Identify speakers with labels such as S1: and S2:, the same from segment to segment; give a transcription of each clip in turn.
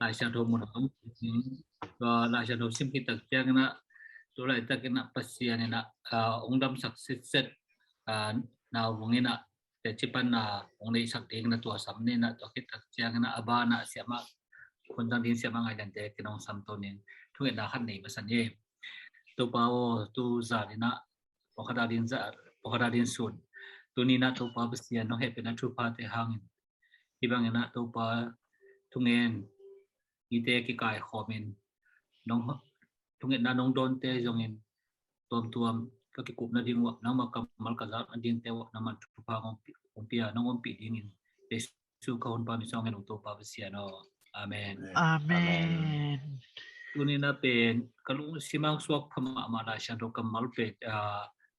S1: lại sang thôn một ông và lại sang thôn sim khi tập trang na tôi lại ta cái na pasien này na ông đâm sắc xét nào vùng này na để chụp ảnh na ông này sắc tiếng na tua sắm này na tôi cái tập trang na aba na siapaคนต่างถิ่นเสียมาไงดันเจกินองซัมโตนินทุกอย่างขันนี้มาสัญญาตัวเปล่าตัวจารีนะพอขดาดินจะพอขดาดินสุดตัวนี้นะตัวเปล่าเสียน้องเห็ดเป็นนักทุพพาเตหังที่บางอย่างนะตัวเปล่าทุกเงินอีเตกิกายขอมินน้องทุกเงินนะน้องโดนเตจงเงินตัวก็กิกุบนาดิงวะน้องมากำมัลกษัตริย์ดิงเตวะน้ำมันทุพพาของปีน้องวันปีดิงินเดซูเขาคนปามิซองเงินของตัวเปล่าเสียเนาะAmen.
S2: Amen.
S1: Tunina pen kalau simang suak phama mala shan ro kamal pe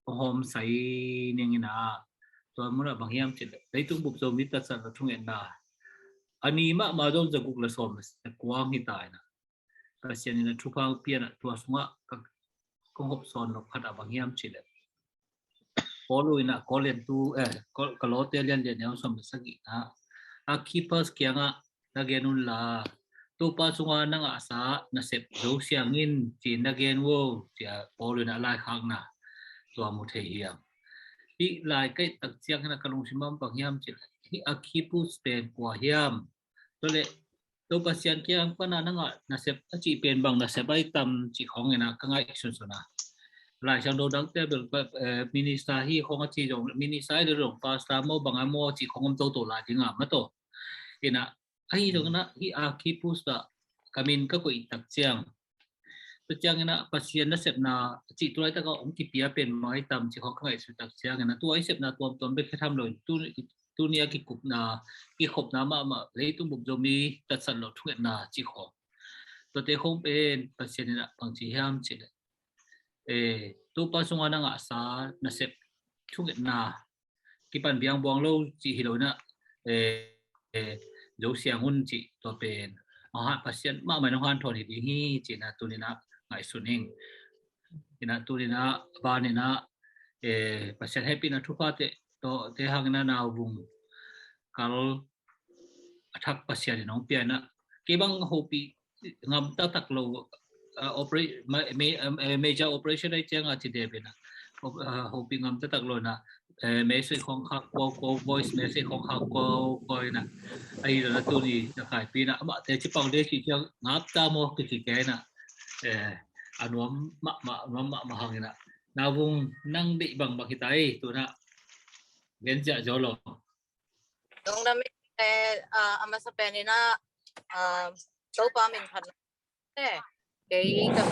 S1: hom sai ningina to mura bangyam chil dai tung buk zo mi ta sa thung en na ani ma dong jaguk la som kwang hi tai na ka sian na thupang pian to sunga ko hop son no khata bangyam chil polo ina kolen tu kalote lian lian yang som sagi a keepers kyanga nagenun la tu pa sunga nang asa na sep zo siangin chin nagen wo tia polo na lai khang na to mu the hiam hi lai kai tak chiang na kalung simam pangyam chil hi akipu sten kwa hiam to le to pa sian kyang pa na nga na sep chi pen bang na sep ai tam chi khong na ka ngai sun suna lai chang do dang te bel minister hi khong chi jong minister de rong pasta mo bang mo chi khong to to la jinga ma to ina ai dong na hi akipu sta kamin ka ko itak chiang to chiang na pasien na sep na chi tuai ta ko ong ki pia pen mai tam chi khong khai su tak chiang na tu ai sep na tom be tham lo tu nia ki kup na ki khop na ma le tu buk zo mi ta san lo thu na chi kho to te khong pen pasien na pang chi hiam chi tu pa sunga na nga sa na sep thu na ki pan biang buang lo chi hi lo na dấu xiang hun chị to pen ha pasien ma mai no han thoni di hi chi na tu ni na ngai suning ina tu ni na ba ni na pasien happy na thu pa te to te hang na na bung kal athak pasien ni nong pia na ke bang hopi ngam ta tak lo operate major operation ai chang a chi de na hopi ngam ta tak lo na messageของเขาก็ voice message ของเขาก็นะไอ้ระตัวนี้จะขายปีนะมาแต่ที่ปังเด็กที่จะงับตามอคือที่แกนะอันว่ามาหังนะนาวงนั่งดิบังบักหิตายตัวนะเรียนจะจอลอ
S3: ตรงนั้นอามาสเปนนะโตปามินพันเกย์กับ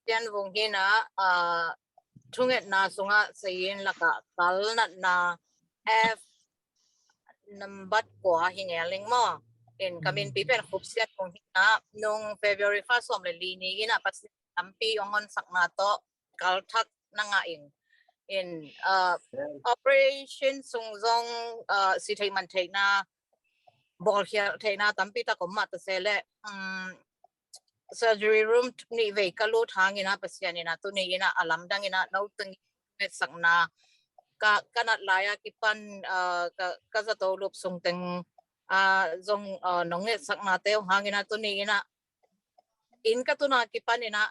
S3: เรียนวงที่นะทุ่งเอ็ดนาสุงะเสียนละกะกัลนัดนาFนัมบัดกว่าหิงเลิงมอเอ็นกามินปีเป็นขุบเสียตรงที่นะนง February ฟ้าสมเลยลีนี้นะปัสสัมปีองอนสักนาโตกัลทักนังอิงเอ็นoperation สุงจงสิทธิมันเทนาบอลเฮียเทนาตั้มปีตะกมาตเซเลsurgery room ni ve kalu thangina pasianina tu ni ina alam dangina nautang sakna ka kanat laya kipan ka za to lup sung teng zong nonge sakna te hangina tu ni ina in ka tu na kipan ina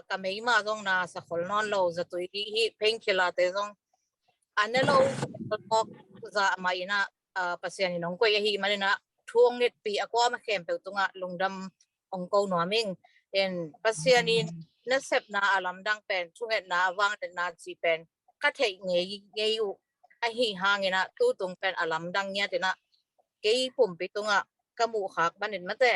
S3: ka meima zong na sa kholnon lo za tu hi painkiller te zong anelo za maina pasianinong ko hi manina thuang net pi akwa ma khem pe tunga lungdamองค์นัวมิงเอ็นปัสยานีนัสเซปนาอลัมดังเป็นช่วงนาวังเดนาจีเป็นก็เทงเงยอยู่ไอหิหางนะตู้ตรงเป็นอลัมดังเนี่ยแต่นะเกยปุ่มไปตรงอ่ะกมูหักบันเด็นมาแต่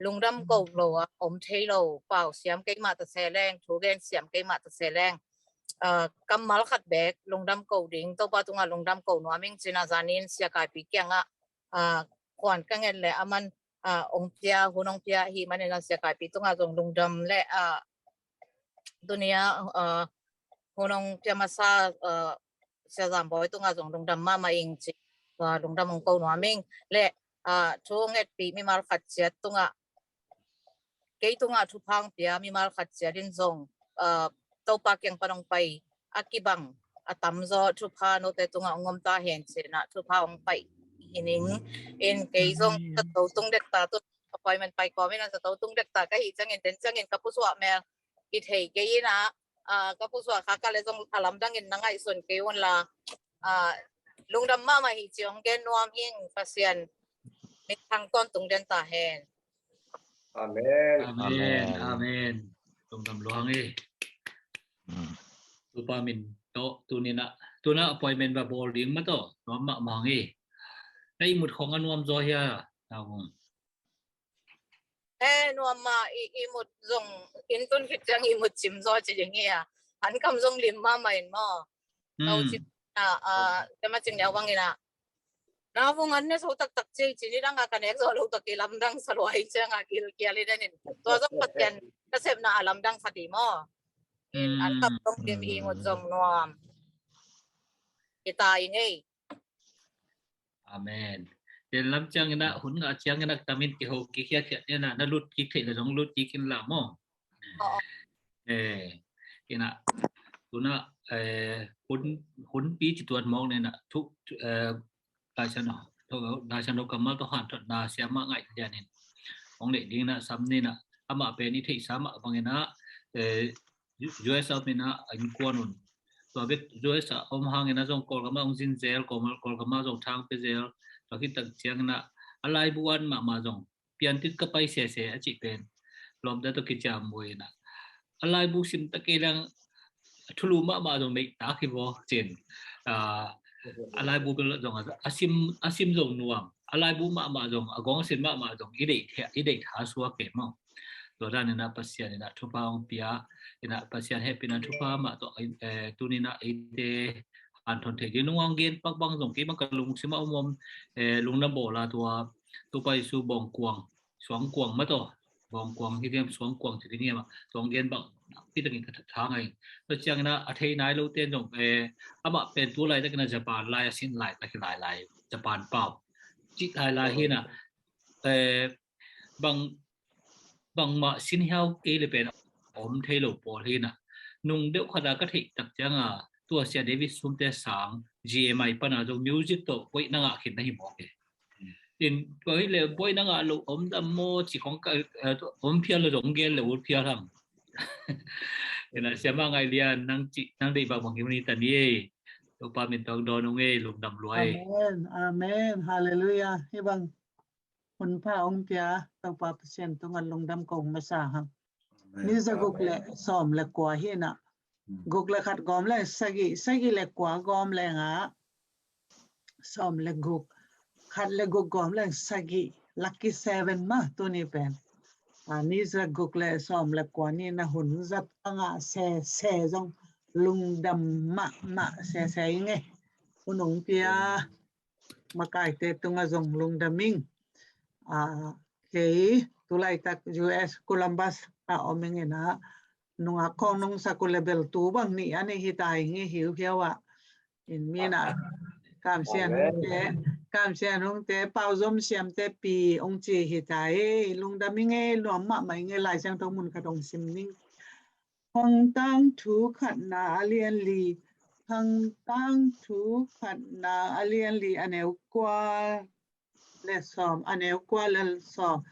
S3: ลุงดำกูโลอ่ะอมเทโลเปล่าเสียมเกยมาตะเซแรงถูเรนเสียมเกยมาตะเซแรงกำมัลขัดแบกลุงดำกูดิ่งตัวปะตรงอ่ะลุงดำกูนัวมิงจินาจานินเสียกายปีเกียงอ่ะก่อนก็เงินแหละมันองเปียหุ่นองเปียฮีมันเนี่ยเสียกายปีตรงอาจงลุงดำและตัวเนี้ยหุ่นองเปียมาซาเสียจามบอยตรงอาจงลุงดำมาเองจิว่าลุงดำองเกาหนัวมิงและช่วงเอ็ดปีมีมาขัดเสียตรงอ่ะเกยตรงอ่ะทุพังเปียมีมาขัดเสียดินทรงเต้าปากยังปนองไปอากิบังตั้มจอทุพาโนเตตรงอ่ะงมตาเห็นเสียนะทุพาองไปหินิงเอ็นเกยซงตะโตตรงเด็กตาตุ appointment pai ko min sa tung dek ta ka hi changin kapuswa mel it hei ke ina kapuswa kakale jong alam dangin nangai sun ke won la lungdam ma ma hi chiong gen nuam hing pasian mi thang ton tung den ta hen
S4: Amen.
S1: Amen. Amen. Tung dam luang lupa min to tu na appointment ba boarding ma to no ma mangi dai mut khong anuam zo ya tawong
S3: nuam ma imut jong in tun hit jang imut chim zo chi jing ya han kam jong lim ma mai mo tau chi tema ching ya wang ina na vung an ne so tak che chi ni dang ka nek zo lo tak ki lam dang salwai chang a kil kiali den to jong patyan ka sep na alam dang phati mo in an kap tong lim imut jong nuam kita ini
S1: Amen. Then lam chang na hun nga chang na tamin ki ho ki khia khia na lut ki thei la jong lut ki kin la mo ina tu na hun pi chi tuan mong ne na thuk ta chan no to da chan no kamal to han na sia ma ngai ya nin ong le ding na sam ni na ama pe ni thei sa ma bang na US of na an kwanun to biết rồi sa om hang na jong kol kama ong jin zel kol kama jong thang pe zel to ki tak chiang na alai buan ma jong pian tit ka pai se a chi pen lom da to ki cham moi na alai bu sim ta ke lang thulu ma jong mei ta ki bo chen alai bu ko jong asim jong nuam alai bu ma jong agong sin ma jong i dei tha suwa ke mo to ra na pasien na thu pa ong pia ina pasien happy na thu pa ma to tu ni na ite an thon the gi nuang gen pak bang jong ki bang ka lung sima om lung na bo la tu pai su bong kuang suang kuang ma to bong kuang hi dem suang kuang chi ni ma song gen bang pi ta ngi ka tha ngai to chang na a thei nai lo ten jong ama pen tu lai ta na japan lai sin lai ta ki lai japan pao chi lai hi na bằng mà xin heo cái là bên ôm thấy lỗ bỏ đi nè nung đeo khada cái thị tập trang tua xe David xuống tới sáng GMI pan à trong music tổ quay năng à khiến này bỏ cái in với là quay năng à lỗ ôm đam mô chỉ có cái ôm phía là giống cái là ôm phía thằng nên là xem mà ngày liền năng đi vào bằng cái này tận đi tôi pa mình tao đón ông ấy lục đầm loài
S2: Amen. Amen. Hallelujah. Ibang hun pa ong pia tau pa pasien tungan lungdam kong masahang. Ni sa gukle som le kwa hi na. Gukle khat gom le sagi le kwa gom le nga. Som le guk khat le guk gom le sagi lucky 7 ma tu ni pen. Ni sa gukle som le kwa ni na hun zat nga se jong lungdam ma se nge. Unong pia makai te tunga jong lungdaming cái tulai tak US Columbus omengena nunga konong sa ko level 2 bang ni ani hitai ngi hiu hiawa in mina kam sian hong te pau zom siam te pi ong chi hitai lungdaming e lo ma mai nge lai sang tong mun ka dong sim ning hong tang thu khat na alien li hong tang thu khat na alien li aneu kwa le som aneu kwa le som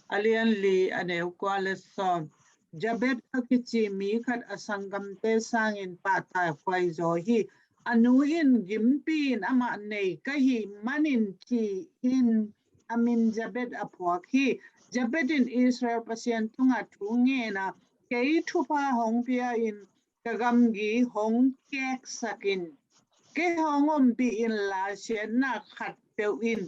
S2: alien li aneu kwa le som jabet akichi mi khat asangam te sangin pa ta kwai zo hi anu in gimpin ama nei ka hi manin ki in amin jabet apwa hi jabet in Israel pasien tunga thunge na kei thupa hong pia in kagam gi hong kek sakin ke hongom bi in la sien na khat peu in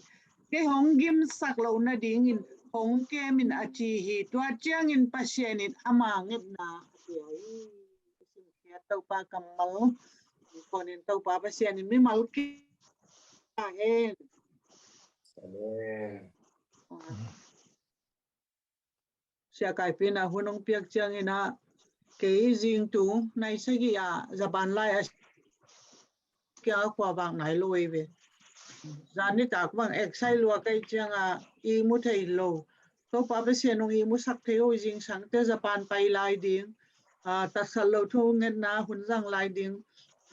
S2: cái hong gim sak lo na ding in hong ke min achi hi to chiang in pasien in ama ngep na ai tau pa kamal kon in tau pa pasien in mi mal ki hen
S4: Amen.
S2: sia kai pina hunong piak chiang ina ke jing tu nai sagi a japan lai a kya kwa bang nai loi ve zani tak bang exai lua kai chianga I mu thei lo to pa ba se nong I mu sak thei o jing sang te japan pai lai ding ta sal lo thu nget na hun jang lai ding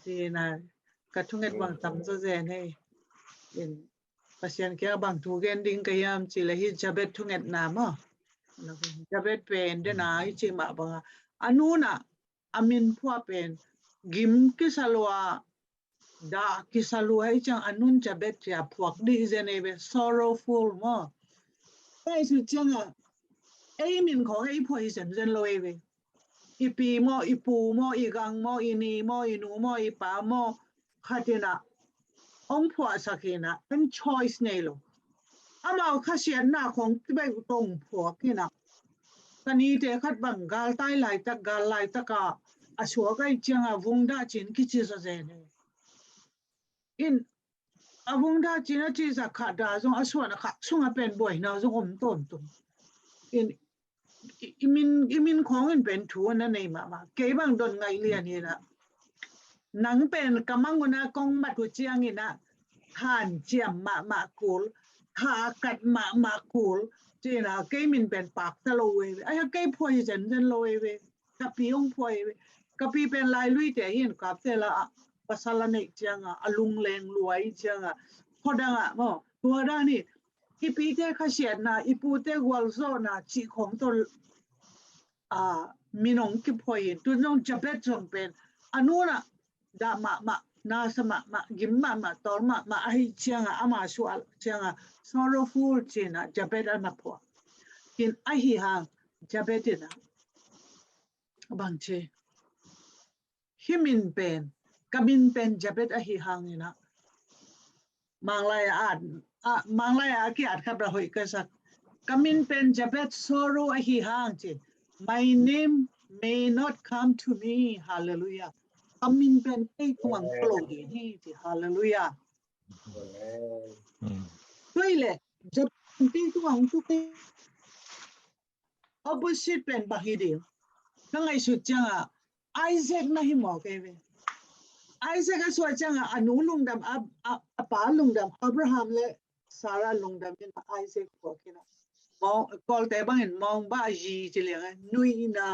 S2: ti na ka thu nget bang tam zo je nei in pasien kaya bang tugen ding kayam chile hi jabet thunget na mo jabet pen de na hi chi ma ba anuna amin phua pen gim kisalwa da kisalwa hi chang anun jabet ya phuak di zenebe sorrowful mo ai su chang a ai min kho ai phoi sen zen loi ve ipi mo ipu mo igang mo ini mo inu mo ipa mo khatina ông phua sakinaเป็น choice nei lo ama khasian na khong tibai tong phua kina kani te khat bang gal tai lai tak gal lai taka aswa kai changa vungda chin kichi sa zene in avungda china chi sa kha da zong aswa na kha sunga pen boy na zong om ton tum in imin khong in pen thu na nei ma ke bang don ngai lian ni na nang pen kamang na kong matu chiang ina han chiam ma kul ha kat ma kul china ke min pen pak ta lo we ai ke phoi zen lo we ka pi ong phoi ka pi pen lai lui te hin ka te la pasala nei chianga alung leng luai chianga khodanga mo tua da ni ipi te kha sian na ipu te wal zo na chi khong to minong ki phoi tu nong japet jong pen anuna da ma na sama ma gimma ma tor ma ai chianga ama sual chianga sorrowful china jabet ana po in ahi hang jabetina bangche himin pen kabin pen jabet ahi hang ina manglaya ki at khabra hoi kasak kamin pen jabet sorrow ahi hang che my name may not come to me hallelujah kamin pen kai tuang flow hi che hallelujah toile jab kai tuang tu kai opposite pen bahidi kangai su changa Isaac na hi mo kai ve Isaac aswa changa anu lungdam apa lungdam Abraham le Sarah lungdam in Isaac ko kina mo kol te bangin mong ba ji chi le nui na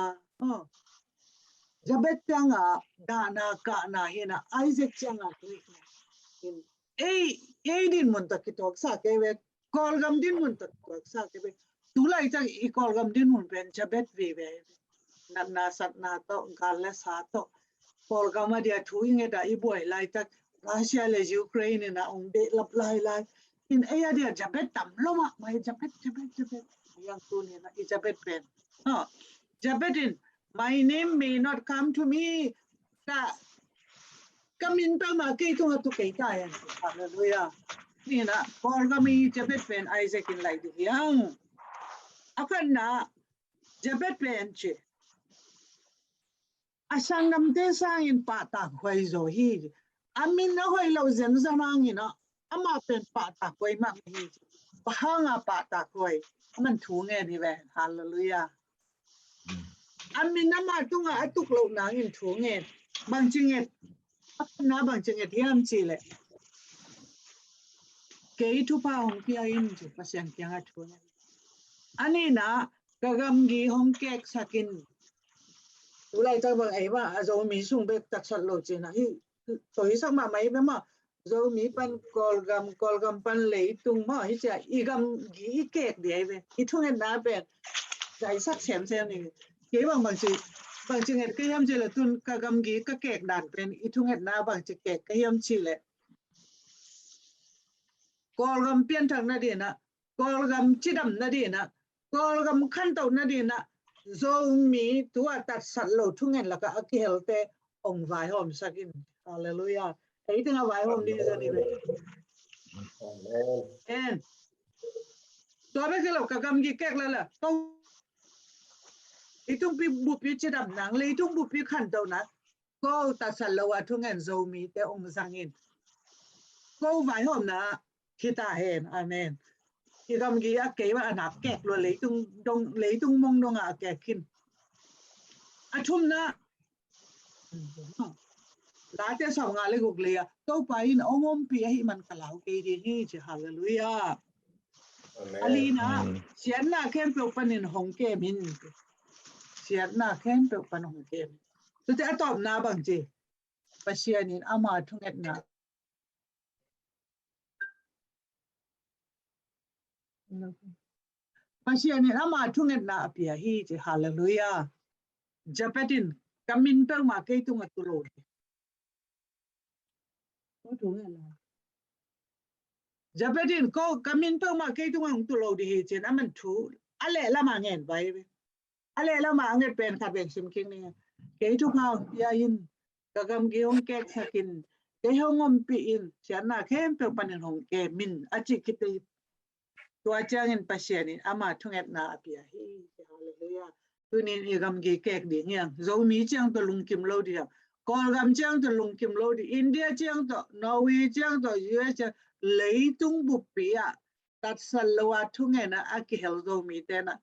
S2: jabet changa dana ka na hina Isaac changa in ei din mun ta kitok sa ke ve kol gam din mun ta kitok sa ke ve tulai chang I kol gam din mun pen jabet ve ve na sat na to galle sa to kol gam dia thuing da I boy lai tak Russia le Ukraine na ong de lap lai in aya dia jabet tam loma mai jabet yang tu ni na I jabet pen jabet in my name may not come to me ka kamin ta ma ke tu tu ke ta yan hallelujah ni na kol gam I jabet pen Isaac in lai di yang akan na jabet pen che asangam te sang in pa ta khoi zo hi amin na hoi lo zen zanang ina ama pen pa ta khoi ma hi bahanga pa ta khoi man thu nge ni ve hallelujah amin na ma tunga atuk lo nang in thu nge bang chinget na bang chinget hiam chi le ke tu pa hong pi in chi pasyan kyang a thu nge ani na kagam gi hong kek sakin ulai ta bang ai ba zo mi sung be tak sat lo che na hi to hi sak ma mai be ma zo mi pan kol gam pan le tung ma hi cha I gam gi kek de ai be I thung en na be dai sak sem ni ke bang chi nget ke yam che le tun ka gam gi ka kek dan pen I thung en na bang chi kek ke yam chi le kol gam pian thang na de na kol gam chi dam na de na kol gam khan tau na de na zo mi tua tat sat lo thung en la ka akel te ong vai hom sakin hallelujah ei tinga vai hom ni za ni be en to be ke lo ka gam gi kek la to itung pi bu pi chi dam nang le itung bu pi khan tau na ko tat sat lo a thung en zo mi te ong zangin ko vai hom na kita hen amen I gam gi a ke wa na kek lo le tung mong dong a kek kin athum na la te sa nga le guk le to pa in ongom pi hi man kalau ke di hi chi hallelujah alina sian na kem pe panin hong ke min sian na kem pe pan hong ke tu te atop na bang ji pasian in ama thunget na Pasien ni ama thunget na apia hi je hallelujah. Japetin kamin per ma ke tu ngatulo. Ko thunget na. Japetin ko kamin per ma ke tu ngatulo di hi je na man thu ale la ma ngen bai. Ale la ma nget pen kha ben sim king ni. Ke tu pa ya in kagam gi ong ke sakin ke hongom pi in siana kem per panin hong ke min achi kite tua changin pasien ni ama thunget na apia hi hallelujah tunin igam gi kek di ngiang zo mi chang to lung kim lo di kol gam chang to lung kim lo di India chang to Norway chang to US lei tung bu pia tat salwa thunge na aki hel zo mi te na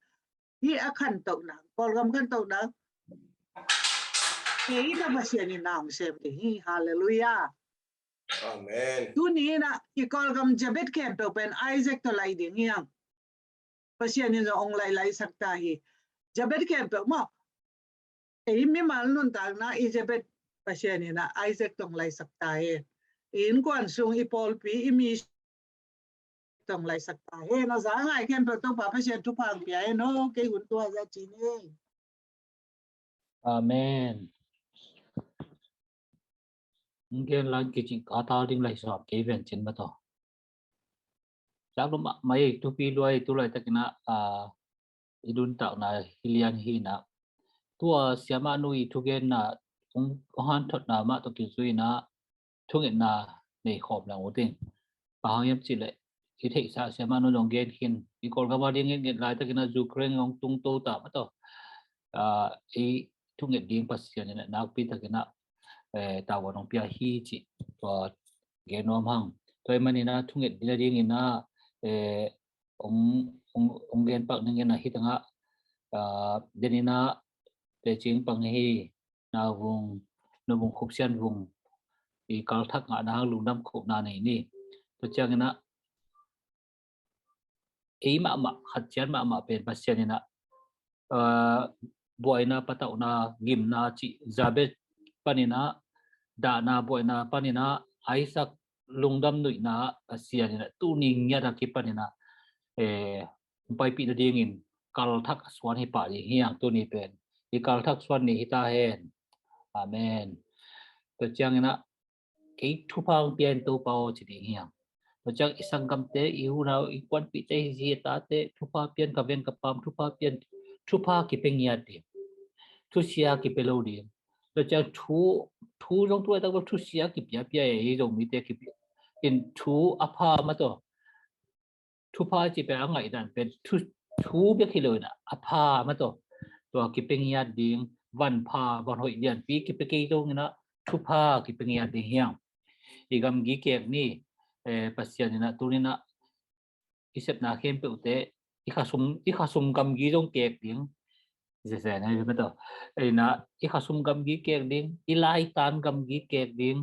S2: hi akhan to na kol gam kan to na ke ina pasien ni naung sem di hi hallelujah
S4: Amen.
S2: tunina ki kol gam jabet kem to pen Isaac to lai di ngiang pasien ni ong lai sakta hi jabet kem pe mo e mi mal nun ta na i jabet pasien ni na Isaac tong lai sakta he in kwan sung i pol pi i mi tong lai sakta he na za ngai kem pe to pa pasien tu pang pi ai no ke hun tua za chi ni
S1: Amen. Nghe lần cái chuyện có tao đinh lại sọp cái việc trên mà to. Chắc lúc mấy tu pi đuôi tu lại tất cả idun tạo na hilian hi na. Tua siama nui tu gen na ông han thot na ma to ki na thu ngin na nei khop la ngoting. Pa hang yam chi le ki thei sa siama no long gen hin i kol ga ba ding ngin lai tất cả Ukraine ngong tung to ta ma to. I thu ngin ding pasian na na pi tất cả tao còn pia hi chị và cái nom hang tôi mà nina thung nghệ đi đi na ông gen pak nên na hi tanga denina để chính bằng hi na vùng nó vùng khúc xiên vùng thì cao thắc ngã na lùng đâm khúc na này nè tôi chẳng na ấy mà hạt chén mà bên bát xiên na boy na patau na gim na chị zabet panina da na boy na panina Isaac lungdam nui na asian na tu ning nya da kipanina pai pi na dingin kal thak swan hi pa hi hiang tu ni pen I kal thak swan ni hita hen amen to chang na cái thu phang pian tu pao chi di hiang to chang isang kam te I hu na I kwan pi te hi ta te thu pa pian ka ven ka pam thu pa pian thu pa ki peng ya ti thu sia ki pelo di to chang thu rong tu ta ko thu sia ki pia pia e rong mi te ki in thu apa ma to thu pa chi pe angai dan pe thu be ki lo na apa ma to ki peng ya ding van pa van hoi dian pi ki pe ke dong na thu pa ki peng ya ding hiang igam gi ke ni pasian na tu ni na isep na khem pe te I kha sum gam gi dong ke ding je na ma to na I kha sum gam gi ke ding I lai tan gam gi ke ding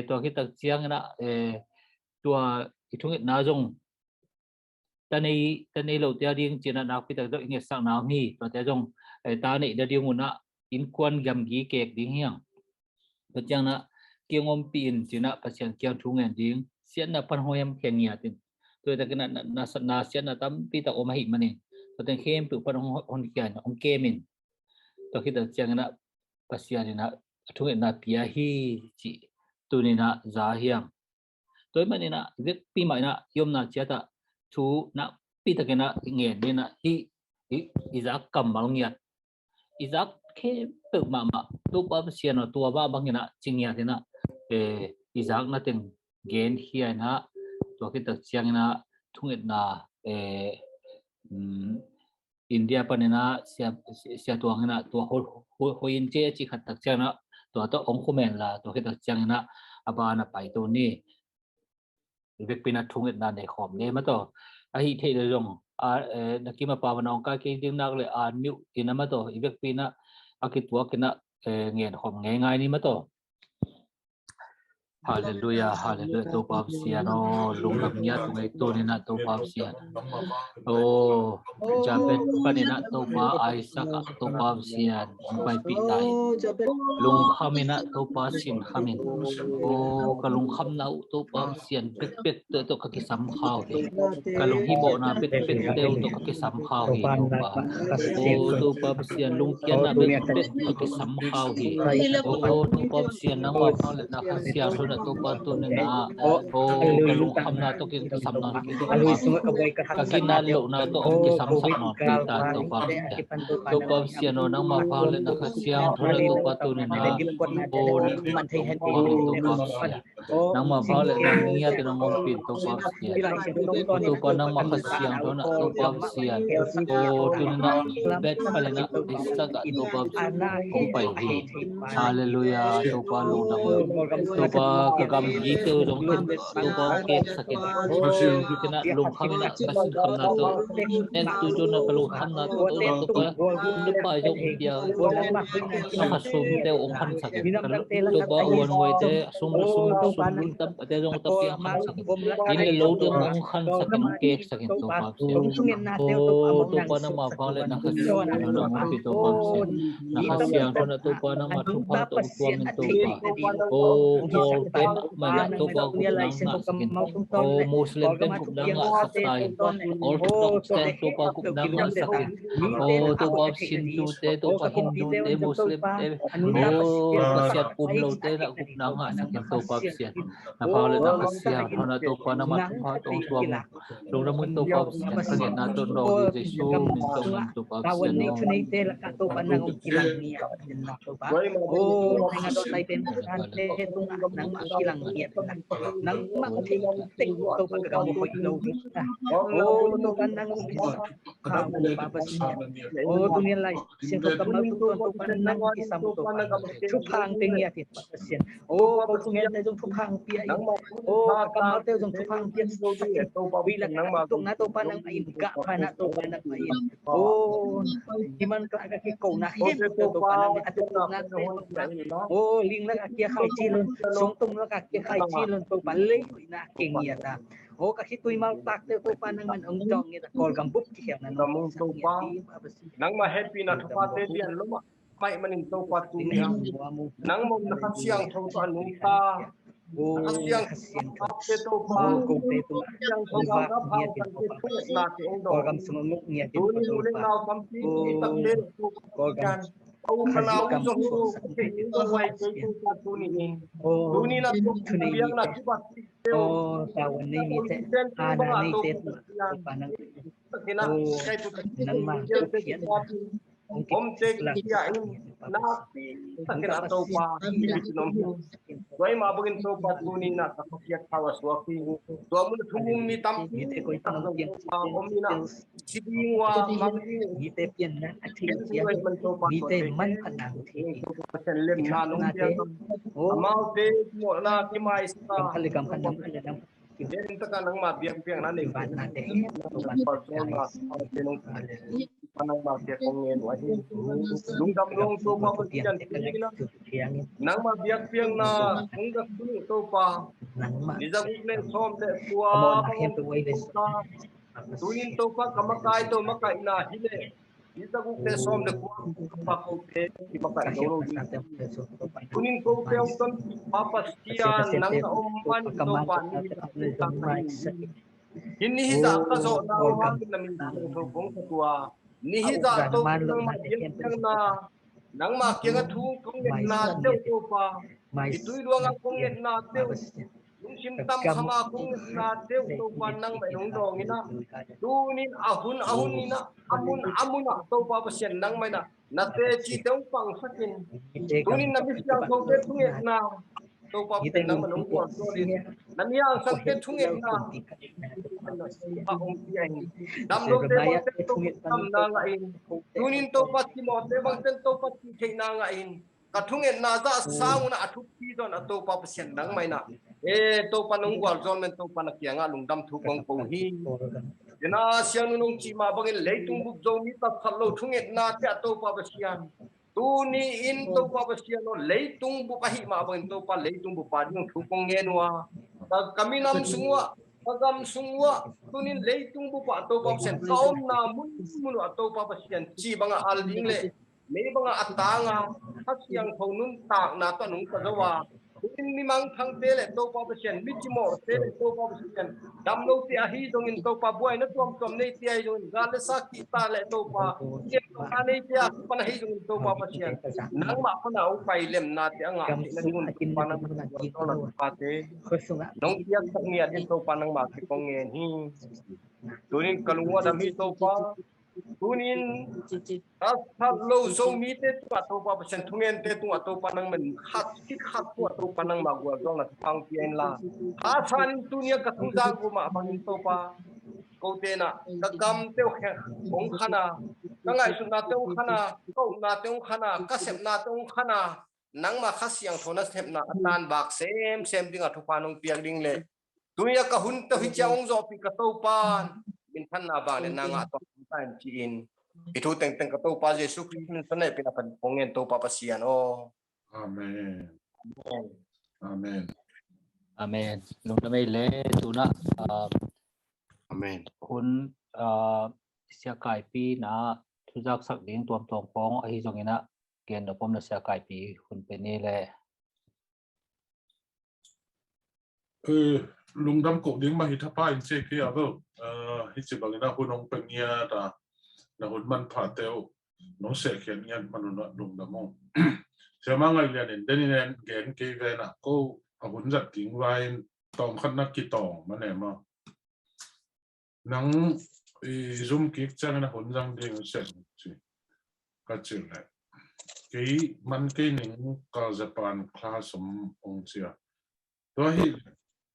S1: to ki tak chiang na tua I thung na jong ta nei lo tia ding china na pi tak do nge sang na mi to te jong ta nei da ding una in kwan gam gi ke ding hiang to chang na kiengom pin china pasian kyang thung en ding sian na pan hoyam kheng ya tin to ta kana na sian na tam pi ta om hi mani to ten khem pu pan hon kyan ong ke min to ki ta chang na pasian na thung na pia hi chi tu ni na za hiang toy mani na vek pi mai na yom na cha ta thu na pi ta kana nge ni na hi izak kam mal ngiat izak ke pe ma tu pa sian no tua ba bang na chingya te na izak na ten gen hi na to ki ta chiang na thung na India panena sia tuang na to ho in che chi khat tak chang na to ong khumen la to ki ta chiang na aba na pai to ni vek pina thung na ne khom ne ma to a hi the de jong na ki ma pa wanong ka ki ding nak le new in ma to vek pina a ki tua kina ngen khom ngai ngai ni ma to Hallelujah, hallelujah. To pap sian oh lung lam nya tu ngai tu ni na to pap sian. Oh Jabet panina to pa Isaac to pap sian pai pi tai. Lung khamina to pa sim khamin. Oh kalung kham na to pap sian pet pet to ka ki sam khao hi. Kalung hi bo na pet pet teu to ka ki sam khao hi to pa. Oh to pap sian lung kian na pet pet ka ki sam khao hi. Oh to pap sian nang ma phang le na kha sian tu na to pa tu ni na. Oh kalung kham na to ki sam na ki to pa. Kaginan lo na to om ki sam sak no pi ta to pap sian. To pap sian no nang ma phang le na kha sian tu na to pa tu ni na. Oh
S5: มันที่เห็น
S1: to pap sian. Nang ma phang le nang nia te nang ngom pin to pap sian. To pa nang ma kha sian tu na to pap sian. Oh tu na bet pale na isa ka to pap sian. Kong pai hi. Hallelujah to pa lo na to pa kagam gi te dong to pa ke sakin. Kita na lung kham na kasin kham na to. Nen tu jo na kalung kham na to to pa le pa jo dia. Sa khasum te ong khan sakin. To pa wan wai te sum tam te dong ta pi khan sakin. In le lo te ong khan sakin ke sakin to pa sian. Oh to pa na ma pa le na khasian na ngom pi to pa sian. Na khasian to na to pa na ma thu pa to tua min to pa. Oh kol ten ma na to pa ku nang na sakin. Oh Muslim ten ku nang na sakai. Orthodox ten to pa ku nang na sakin. Oh to pa Hindu te to pa Hindu te Muslim te. Oh pasiat lo te na ku nang na sakin to pa sian. Na pa le na khasian to na to pa na ma thu pa to tua mo. Lung na mo to pa sian kanya na to no di Jesu min to pa
S5: เราวัน
S1: sian
S5: นี้
S1: no.
S5: ชุนี้เตละกาตัวปนังองกิลังเนียเป็นนักตัวปะโอ้ในงานตัวไตเป็นการเตะตรงนังมากิลังเนียนังมาที่ติงตัวปะกำบุยโลนะโอ้ตัวปนังองกิลังข้าวปะปะเสียโอ้ตัวนี้ไรเสียงตัวกำลังตัวปนังกิสัมตัวปะทุกทางติงเนียติดปะเสียโอ้ตัวนี้ในตรงทุกทางเปียโอ้กำลังเตะตรงทุกทางเปียวิลักตรงนั้นตัวปนังอินกะพานะตัวปนังอินโอ้ di man ka aga ki ko na hin to pa na atu na oh ling la ki khai chi lun song tung la ki khai chi lun to pa le na king ya ta oh ka ki tui mal tak te to pa nang man ong jong ya kol gam bup ki ya na
S4: Namung to pa nang ma happy na thupa te dian lo ma mai manin to pa tu ni nang mo na siang thong to anung ta
S5: oh
S4: siang te to pa
S5: ko te to
S4: siang thong
S5: ba
S4: ta pa
S5: ya ti to pa
S4: na te ong do
S5: kol gam sung nguk ya ti
S4: tu
S5: to
S4: ni le
S5: pa
S4: na sam pi tak le
S5: kol gam
S4: au kana u zo ke ni to wai ke tu ni ni tu ni na tu ni yang na ki ba
S5: oh ta wan ni mi te ana ni te to pa nang
S4: Kena kai tu
S5: nang ma ku ya
S4: om te kia in na pi sakena to pa nom wai ma bugin to pa tu ni na ka kia kawas wa ki to mun thumum ni tam
S5: ni te ko ta no pian
S4: om ni na sibing wa ma
S5: ni te pian na a thi ya
S4: man to pa
S5: ni te man phanang thi
S4: chen lem na nong dia
S5: oh
S4: mau te mo na ki mai sa
S5: kam khali nam
S4: den ta ka nang ma biang biang na ni
S5: ban na te to ban
S4: pa so ma te nong panang ma te kong ngen wa lung dam long to pa pa jan ni na nang ma biak piang na kung da tu to pa
S5: nang ma
S4: ni za ne som le tua
S5: hem to wai des
S4: tunin to pa kamakai to makai na hile ni za ne som le pa ko te ki makai do lo tunin ko pe on ton papa sia nang na om man to pa ni ta ini za ka zo na wa na min to kong tua ni za to nang ma piang na nang ma kia thu kong na te to pa itu luang kong na te lung sim tam sama kong na te to pa nang mai dong dong ina tunin ahun ina amun to pa pasien nang mai na te chi tong pang sakin tunin na bisya ko te thu na to pa nang ma dong ko to din nam yang sak te thu na pa ong piang dam do te ba te to tam na nga in tunin to pa ti mo te bang ten to pa ti the na nga in ka thungen na za sang na athu pi don ato pa pasien nang mai na e to pa nong gwal zon men to pa na kia nga lung dam thu kong kong hi na siang nung chi ma bangin leitung buk zo mi ta khalo thungen na te ato pa pasian tu ni in to pa pasian no leitung bu pahi ma bang to pa leitung bu pa ding thu kong nge noa kami nam semua kagam semua tunin leitung bu pa to pa sen kaum na mun to pa pasian chi banga al ding le me banga atanga hasyang thonun tak na to nung ka jawa tunin mi mang thang te le to pa pasian mi chi mo te le to pa pasian dam no ti a hi dong in to pa buai na tuam tuam nei ti ai dong ga le sa ki ta le to pa ke ka nei ti a pa na hi dong to pa pasian nang ma pa na u pai lem na ti anga na ding pa na to na pa te nong ti ak tak ngia din to pa nang ma ki kong ngen hi tunin kalungwa dam hi to pa tunin Asal lo so mi te tu atau pa pasien tungen te tu atau panang men hat kit hat tu atau panang magua dong na pang pian la asan dunia katungzang ko ma bangin to pa ko te na kagam te ong khana kangai su na te ong khana ko na te ong khana kasep na te ong khana nang ma khasyang thona sep na atan bak sem ding athu panong piang ding le dunia ka hun te hi chaung zo pi ka to pan min than na ba le na nga to tan chi in itu teng ka to pa Yesus Kristus sanay pinapanpongen to pa pasian oh
S6: Amen. Amen.
S1: Amen. Nung na may le tuna
S6: Amen.
S1: hun siya kai pi na thuzak sak ding tuam tong pong ahi zongina gen na pom na siya kai pi hun pe ni le
S6: Lungdam ko ding ma hitapa in che ki avo hichi bangina hunong pengya ta na hun man pha teo no se khen yan manuna lungdamo siama ngai lian in denin gen ke ve na ko hun zat king wain tong khan na ki tong mane ma nang zoom ki chang na hun jang ding se chi ka chi le ke man ke ning ka Japan class ong chia to hi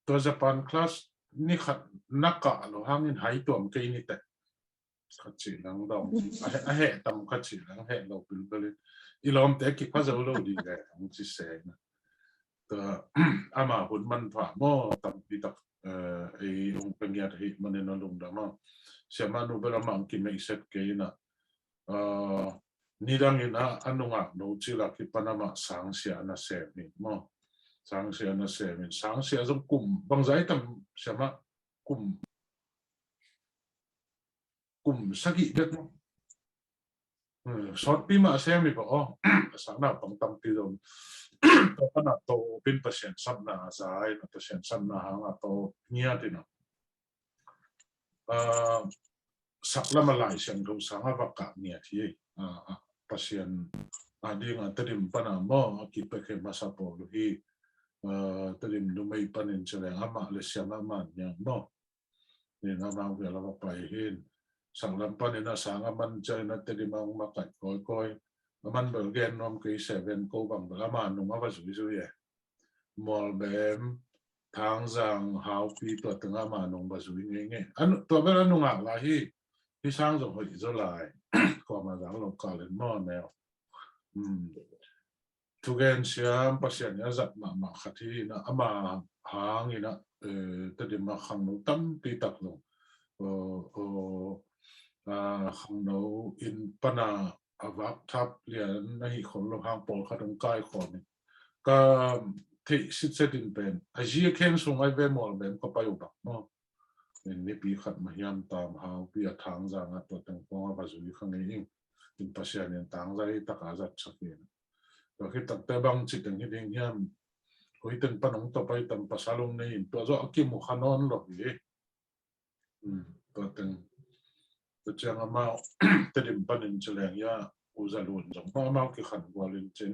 S6: to Japan class ni khat naka lo hangin hai tuam ke ni te khachi nang dong a he tam khachi nang he lo bil bil ilom te ki pha zo lo di le ang chi se na to ama hun man pha mo tam pi tak e ong pengya hi manen no lung da ma siama no bela mang ki me set ke na nidang ina anunga no chila ki panama sang sia na se ni mo sang sia na se min sang sia zum kum bang zai tam siama kum sagi det mo short pi ma se mi ba o sang na pang tam pi dom to kana to pin pasien sam na zai na pasien sam na hanga to nia dina sakla malai siang do sanga baka nia thi pasien ading atadim pana mo ki peke masapo hi tadim lumay panin sila ama le siama man nya mo ni ngama wi la pa hin sanglam panin na sanga man chay na tadim ang makat koy man bergen nom ke 7 ko bang lama nung ava su ye mol bem thang jang hau pi to tanga ma nung ba su nge an to ba nung a la hi sang zo hoi zo lai ko ma jang lo ka le mo ne tugen siam pasien ya zat ma khati na ama hang ina tadim ma khang no tam pi tak no khang no in pana avak thap lian na hi khon lo hang pol khatang kai khon ka thei sit setin pen aji khen sung ai ve mol ben ko pa yu bak no ni pi khat ma hiam tam hau pi a thang jang a to tang ko ba zu khang ni in pasien en tang zai tak a zat chakin to khi tak te bang chi tang hi ding hiam ko iten panong to pai tam pasalong nei to zo aki mu khanon lo hi to tang to chang ama tedim panin cheleng ya uzalun jong ma ki khan gwalin chen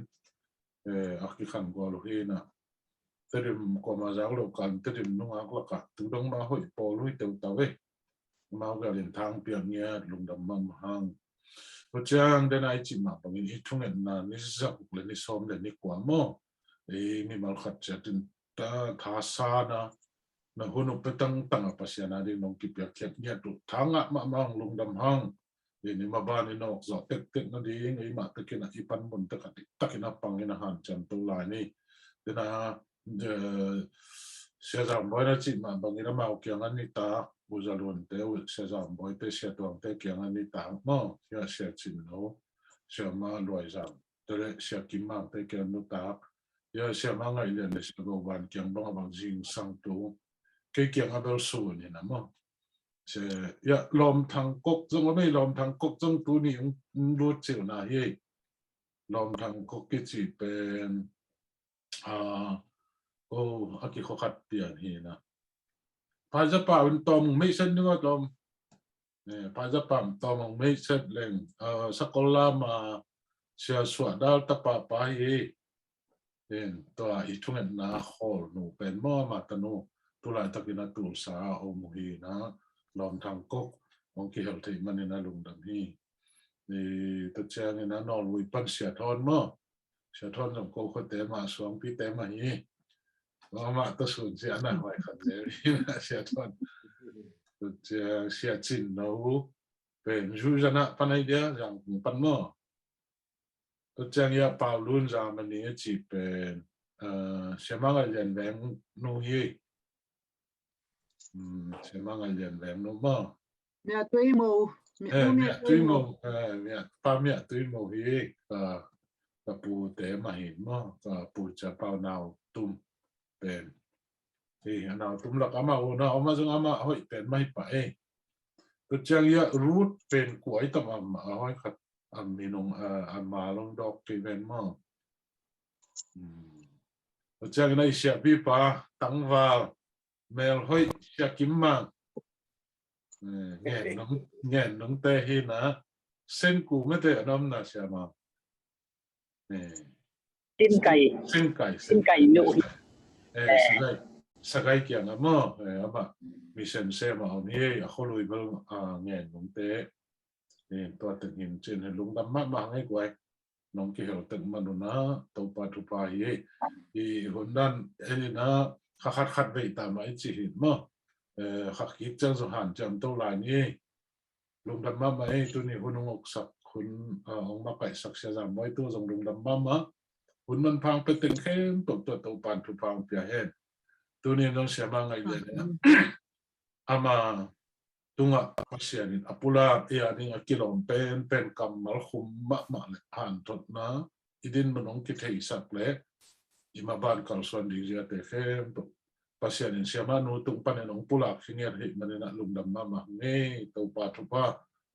S6: aki khan gwalo hi na tedim ko ma jang lo kan tedim nung ak la ka tu dong ma hoi pol hui te ta we ma ga lin thang piang nya lungdam mam hang to chang den ai chi ma pangin hi thungen na ni za le ni som le ni kwa mo mi mal khat chatin ta thasa na hunu petang tanga pasiana di nong ki pia khet nya tu thanga ma mang lungdam hang ni ma ba ni nok zo tek na di ngai ma tekina ipan mun takina pangina han chan tu la ni dena sezam boy na chi ma bangina ma o kyang ani ta buzalun te sezam boy te sia tuang te kyang ani ta mo ya sia chin no sia ma loi zam ตัวเลเสียกิมากแต่แกนุตากยาเสียมาไงเรียนเลยเสียกวันเกียงบางจิงสังตูเกี่ยงอับเบลสูนี่นะมั้งเสียลมทางกกจงไม่ลมทางกกจงตัวนี้รู้จิ๋วนะเฮ้ลมทางกกกิจิเป็นโอ้อากิเขาขัดเตียนเฮนะพาจะป่าเป็นตอมไม่เส้นนึกว่าตอมเนี่ยพาจะป่าตอมไม่เส้นเล่งสักลามาเสียสวดดาวตะปาไปเนี่ยตัวอีทุ่งนาโคหนูเป็นหม้อมาตโนตุลาตะกินาตุลสาโอมุฮีนะลอมทางกกองกิเฮลที่มันในลุงดำฮีนี่ตัวเจ้าเนี่ยนะนอนวิปันเสียทอนมั้งเสียทอนกับโกคนเตมาสวงพี่เตมาฮีว่ามาตัวส่วนเสียหน้าไว้ขันเจรีนะเสียทอนตัวเจ้าเสียจินเราเป็นจูจนะปันไอเดียอย่างปันมั้งตัวเจ้าเนี่ยเป่าลุ่นจามันนี่จีเป็นเสียมังเรียนแบงนูฮีเสียมังเรียนแบงนูมั้ง
S2: เมียตุ้ยโม
S6: เมียตุ้ยโมเมียป้าเมียตุ้ยโมฮีกับปูเตะมาเห็นมั้งกับปูจะเป่านาวตุ้มเป็นที่นาวตุ้มหลักอามาโอนะอามาจงอามาเฮ้ยเป็นไม่ไปตัวเจ้าเนี่ยรูทเป็นกวยตั้มอามาเฮ้ยขัดมีนงอามาลงดอกที่เป็นมั้งตัวเจ้าเนี่ยเสียพี่ป้าตั้งวาลเมลเฮ้ยเสียกิมมาเงี้ยน้องเตะหินะเส้นกูไม่เตะน้ำน่ะเสียมา
S5: สิ้นไก่นู่น
S6: สกายเกี่ยงอ่ะมั้งอ่ะมีเซนเซมาเอาเนี่ยเขาลุยมาเงี้ยน้องเตะตัวตึกหินเจนให้ลุงดำมาให้กวยน้องเกี่ยวตึกมันดูนะตัวปาทุปาเย่อีคนนั้นนะขัดไปตามไอ้จีหินมั้งขัดคิดจังสุหันจำตัวลายนี้ลุงดำมาให้ตัวนี้คุณองค์ศักดิ์คุณองค์มาไปศักดิ์เสียจำไว้ตัวส่งลุงดำมาคุณมันพังไปตึงเข้มตัวปานทุพังเปียเห็นตัวนี้น้องเสียมาไงเดียนะอามาตุงะเสียนี่อปุระเอียนี่กิโลเป็นกำมัลคุมมะเลยหันทดนะอีดินมันองคิดให้สักเล็กอีมาบ้านกัลส่วนดีเจเตเข้มตัวภาษาเนี่ยเสียมานูตุงปันน้องปุระฟิงเกอร์ฮิมันเนี่ยลุงดำมาเงี้ยตัวปาทุพา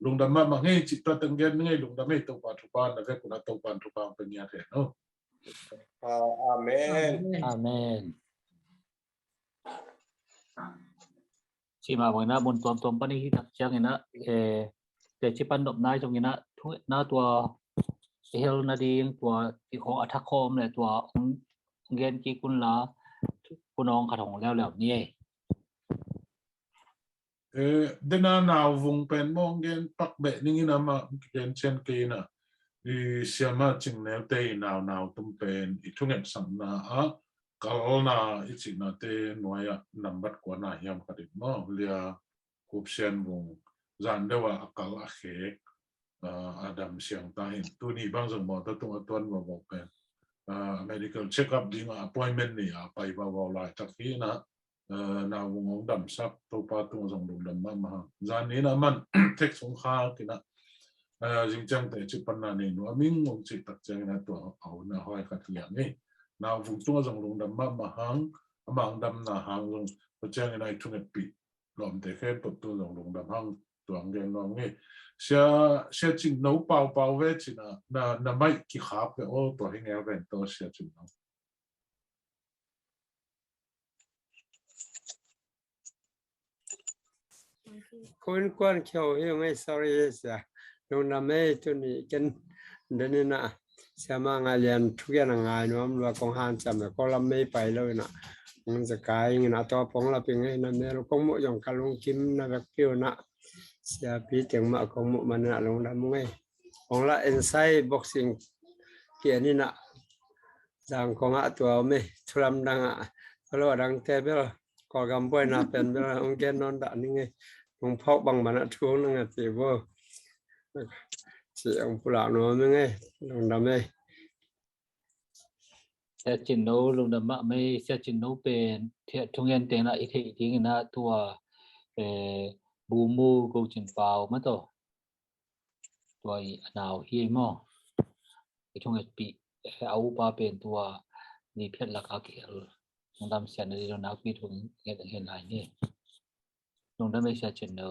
S6: ลุงดำมาเงี้ยจิตตะตึงเงี้ยเงี้ยลุงดำไม่ตัวปาทุพาแล้วก็คุณตัวปาทุพาเป็นยังไงเนาะ
S4: อาเมน
S1: อาเมนชิมาวันนั้นบนตัวปนิฮิตักจังนะแต่ชิปันดบนายตรงนี้นะทุกน่าตัวเฮลนาดีตัวที่ของอัฐคมเลยตัวเงินกี่กุนละคุณน้องขัดของแล้วนี่
S6: เดน่านาววงเป็นมองเงินปักเบะนี่นะมาเงินเช่นกีน่ะเสียมาจึงแนวเตยนาวตุ้มเป็นอีทุกอย่างสังนากัลนาอีจินาเตนวยนับบัดกว่านาเฮียมกระดิบมั้งเลียคุบเชียนวงจันเดว่ากัลอาเขอาดัมเสียงตาเห็นตัวนี้บางสมองตัวตัวมาบอกเป็นmedical check up ดิ้ง appointment นี่ไปว่าหลายจากที่นะนาวงของดำซับตัวปาตัวส่งดุดำมาจันนี้นะมันเทคสงครามกินะจริงจังแต่จุดปัญหาเนี่ยว่ามิ่งงงจิตตักใจนะตัวเอาหน้าห้อยขัดอย่างนี้นาวฟุงตัวส่งลงดำมาหังมาหังดำหน้าหังลงตัวแจ้งในทุ่งปีหลอมแต่แค่ตัวส่งลงดำหังตัวอังเกงน้องนี่เสียจริงน้องเป่าเวจินะไม่กี่ขาบเลยโอ้ตัวให้เงี้ยเป็นตัวเสียจริงน้อง
S7: คนกวนเขียวยังไม่ sorry เสียลงน้ำไม่ตัวนี้กันเดินนะเสียมางานเรียนทุกอย่างงานน้อมว่ากองหันจำแต่ก็ลำไม่ไปเลยนะมันจะกลายเงี้ยนะตัวปองเราเป็นไงนั่นเนี่ยเราก็มุ่งอย่างการลงกิมนะแบบเกี่ยวนะเสียปีถึงมาของมุ่งมันนะลงดำไงของละ inside boxing เกี่ยนี่นะดังของตัวไม่ทุรำดังเพราะว่าดังแต่เบลก็กำป่วยนะเป็นเบลองแกนอนด่านี่ไงองพอกบางมันทุ่งนั่งตีว่าเสียงผู้หลานน้อยไงลงดำเลย
S1: เสียจินโนลงดำไม่เสียจินโนเป็นเทียทุ่งเงินเต็งนะอีกทีนะตัวบูมูกูจินเปล่ามาตัวหนาวเฮียมั้ง chung et pi au pa pen tua ni phet lak akel nong dam sian ni don nak pi thung nge hen lai ni nong dam sia chen no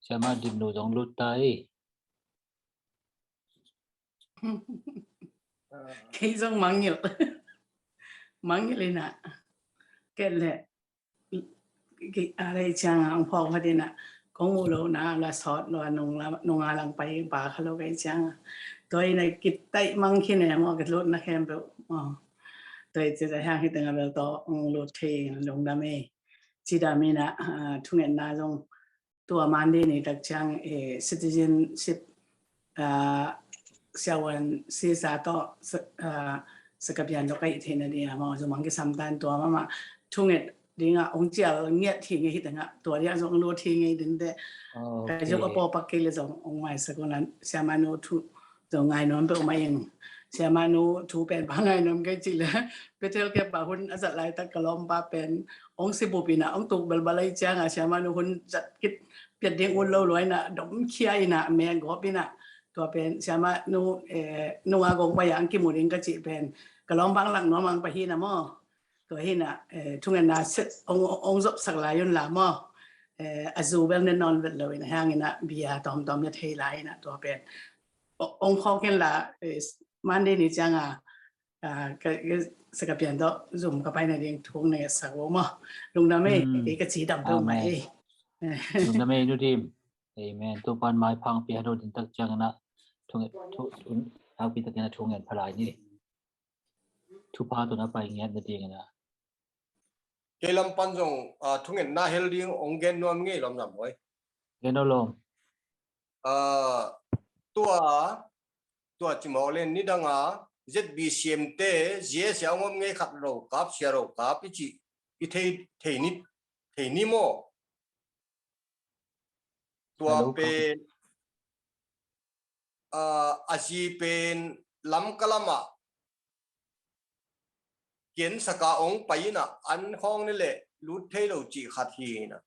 S1: sia ma dim no jong lut tai
S8: cái giống mang nhiều lên nè cái lệ cáiอะไรchăng ôngพ่อเขาดีน่ะของมูโลนะละสอดละนงอาลังไปป่าเขาโลกไอ้จังตัวในกิจไตมังขี้เนี่ยมอกิจรถนะแคมเปอ๋อตัวจะห่างที่ตั้งแต่ต่อรถเทงลงดามีจีดามีนะทุกเงินนะจงตัวมันดีนี่ตักจังcitizenship เช้าวันศีรษะต่อสกัดยันตกไอ้เทนนี่นะมอจงมังกิสัมตันตัวมาทุกเงินดีงะองเจ้าเงียบทิ้งไอ้ที่ตั้งตัวเดียวจงรู้ทิ้งไอ้ดินเดแต่จงเอาปอปักเกลือจงองไม้สักคนนั้นเช้ามาโนทุจงไงนอนไปองมาเองเช้ามาโนทุเป็นพังไงนอนก็จริงเลยไปเที่ยวแค่ป่าหุ่นอาศัยตะกะล้อมป่าเป็นองสิบุปีน่ะองตุกเบลบาลจังเช้ามาโนหุ่นจัดกิจเปลี่ยนเด็กอุ่นเล่าลอยน่ะดมเขี้ยน่ะแมงกบปีน่ะตัวเป็นเช้ามาโนอากงไปอย่างกิมุริงก็จีเป็นกะล้อมบางหลังน้องมังไปที่น่ะมั้งตัวที่น่ะทุกเงินน่ะองจบสักหลายยุนละมั้งอาจูเบลเนนอนเวลเลยนะฮะงี้น่ะเบียตอมจะเทไหลน่ะตัวเป็นองพ่อกันละมันได้นี่จังก็สกัดเปลี่ยนต่อจุ่มกับไปในเรื่องทุ่งในสักวันมั้งลุงดำเองก็จีดำเพิ่มไหม
S1: ลุงดำเองดูทีมเอเมนตัวปันไม้พังปีฮัดโดดินตักจังนะทุ่งเอาปีตะเกียนทุ่งเงินพลายนี่ทุพาตัวนั้นไปเงี้ยนั่นเองนะ
S4: เกลัมปันจงทุ่งเงินน่าเฮลดิ้งองเกนนวมงี้ลำดับไว้
S1: เกนเอาลงตัวจิมอเลนนี่ดังZBCM เต้เจียเสียงงงี้ขัดโรกับเสียโรกับอีจีอีเทนี่โมตัวเป็นอาชีเป็นลำกะละมะเขียนสกาองไปนะอันของนี่แหละลุดเทโลจีขัดฮีนะ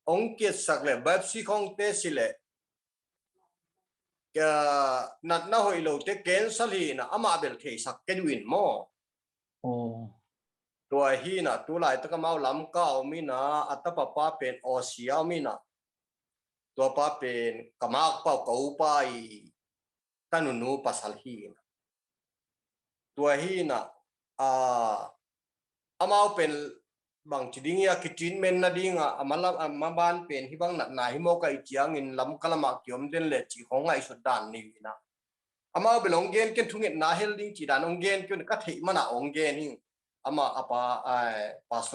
S1: องเกียรสักเลยแบบซีของเตสิเลยนัดน่าหอยโลเตเกนสัลฮีนะอามาเบลเทสักเกดวินโมตัวฮีนะตัวไหลตะกมาลำก้าวมีนะอัตปะป้าเป็นออเซียมีนะตัวป้าเป็นกมากเป่าเก่าไปตันนูปัสสัลฮีนะตัวฮีนะอามาเป็นบางจุดนี้คิดจินเมนนาดิ้งมาบ้านเป็นที่บางหนักหนาที่โมกไอเจียงเงินลำกะละมากเกี่ยมเด่นเลยจีของไอสุดด่านนี่นะอามาเป็นองเกนกันทุกเงินนาเฮลดิ้งจีด่านองเกนกันก็ถี่มันองเกนนี่อามาปะปัสโซ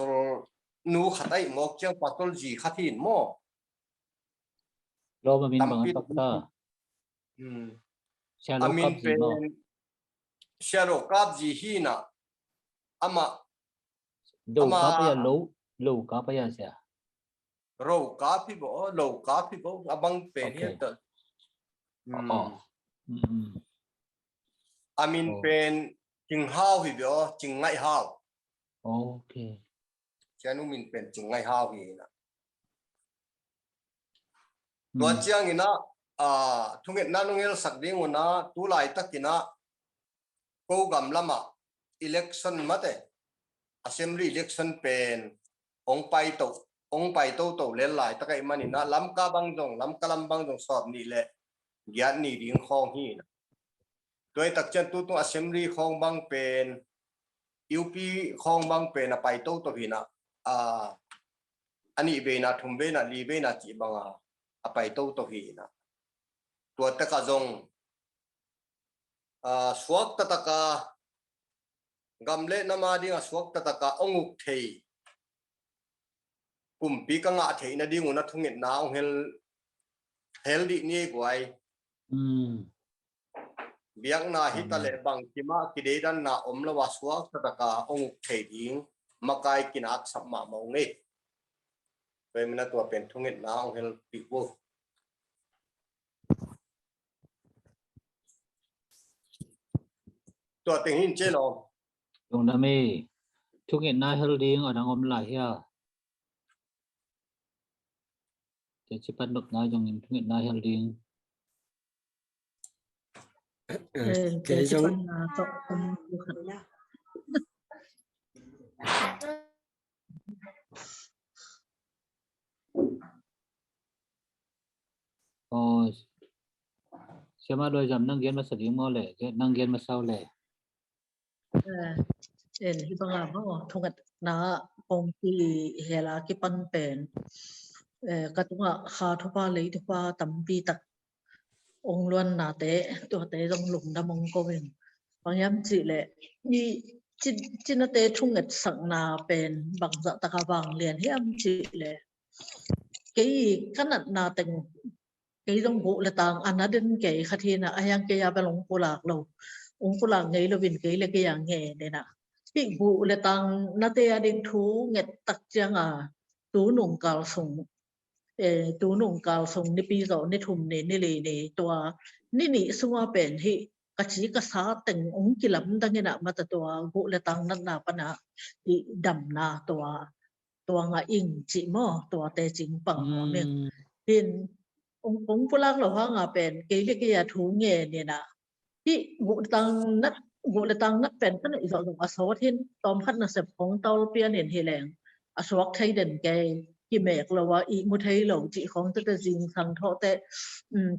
S1: นูขัดไอโมกเจียงปัสโซจีขัดหินโมรอมามินบางตักตา
S4: อามินเป็นเชโรกับจีฮีนะอามา
S1: ดูกาพยาลูกาพยาเสีย
S4: โรกาพิบ่โลกาพิบ่บังเป็นเฮตอามินเป็นจิงฮาวพิบ่จิงไงฮาว
S1: โอเค
S4: เชนุมินเป็นจิงไงฮาวฮีนะตัวเจียงนี่นะทุกเงินนั่นงเงลสักดิ้งวันนะตุลาอิตักกินะโกกำละมา election มาเตassembly election เป็นองไปโตเล่นหลายตะไคมันนี่นะล้ำกาบังจงล้ำกะลำบังจงสอบนี่แหละญาตินี่ดิ้งของฮีนะโดยตักจันตุ assembly ของบังเป็น UP ของบังเป็นไปโตฮีนะอันนี้เบนะทุ่มเบนะลีเบนะจีบังไปโตฮีนะตัวตะกะจงสวกตะกะกำเล่นมาดิ้งสวกตะกะองุกเทกุมปีกังอาเทนดิ้งอุณทุงเงินนาองเฮลดีนี่กวยเบียงนาฮิตาเลบังกิมากิเดดันนาอมละวาสวกตะกะองุกเทดิ้งมาไกกินักสัมมามองเงยเป็นมันตัวเป็นทุงเงินนาองเฮลปีโวตัวเต็งหินเจล
S1: ตรงนั้นไม่ทุกเงินน่าเฮลดิ้งอ่ะนังอมไหลอ่ะจะชิปันดกน้อยจงเงินทุกเงินน่าเฮลดิ้ง
S7: cái giống
S1: Siapa dua jam nang gian masa lima le, nang gian masa le.
S9: Hi banga mo thungat na pong ki hela ki pan pen katunga kha thopa lei thopa tampi tak ong luan na te to te dong lung da mong ko wen pangyam chi le ni chin te thungat sang na pen bang za ta ka bang lian hiam chi le cái kanat na teng cái dong bu le tang anadin ke khathina ayang ke ya balong pulak lo ong pulak ngei lo vin ke le ke yang nge de na pi bu le tang na te adin thu nget tak chang tu nung kal sung tu nung kal sung ni pi zo ni thum ni le ni to ni sunga pen hi ka chi ka sa teng ong kilam dang ina ma ta to bu le tang nan na pa na i dam na to nga ing chi mo to te jing pang mo meng pin ong pulak lo ha nga pen ke le ke ya thu nge ni na hi bu le tang nat pen kan i zo a so thin tom khat na sep khong tol pian en hi leng a swak thai den ke ki mek lo wa i mu thai lo chi khong te jing sang tho te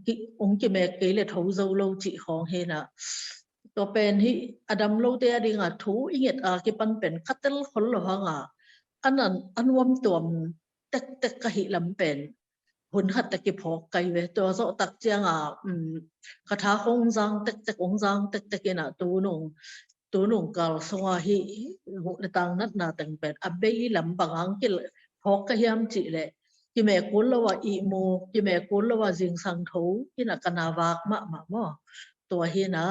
S9: ki ong ki mek ke le tho zo lo chi khong he na to pen hi adam lo te ading a thu inget a ki pan pen khatel khol lo ha nga an wam tom tek ka hi lam pen hun hat ta ki phok kai ve to zo tak chiang ka tha hong jang tek ong jang tek ina tu nung kal songa hi hu le tang nat na teng pen abe lam bangang ki phok ka hiam chi le ki me kul lo wa i mu ki me kul lo wa jing sang tho ina kana wak ma mo to hi na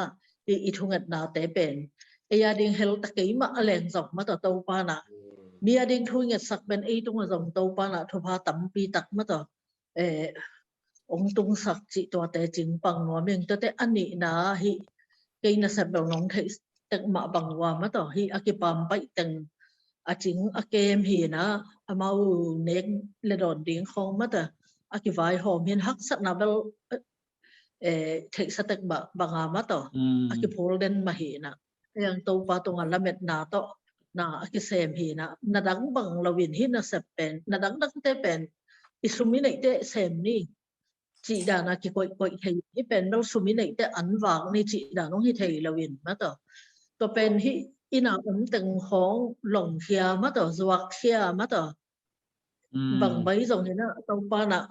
S9: i thungat na te pen e ya ding hel ta ke ma aleng zok ma to pa na mi ya ding thu nget sak ben e tung zong to pa na thu pha tam pi tak ma to ông tung sắc chỉ to te chính bằng nó mình te anh na hi cái na sập đầu nông thấy tận mạ bằng hòa mà tao hi akipam bay tận chính akem hi na mau nét le đòn tiếng không mà tao akivai hòm hiền hắc sát na bel thấy sát tận bằng mà tao akipol den mà hi na yang tàu pa tàu ngala met na tao na akisem hi na đắng bằng lawin hi na sập pen na đắng te pen isumi này te sem ni chị đã na ki koi thầy hi pen đâu sumi nei te an wang ni chị đã nong hi thầy lawin ma to pen hi ina teng hong long khia ma to zuak khia ma to bang bai zong ni na to pa na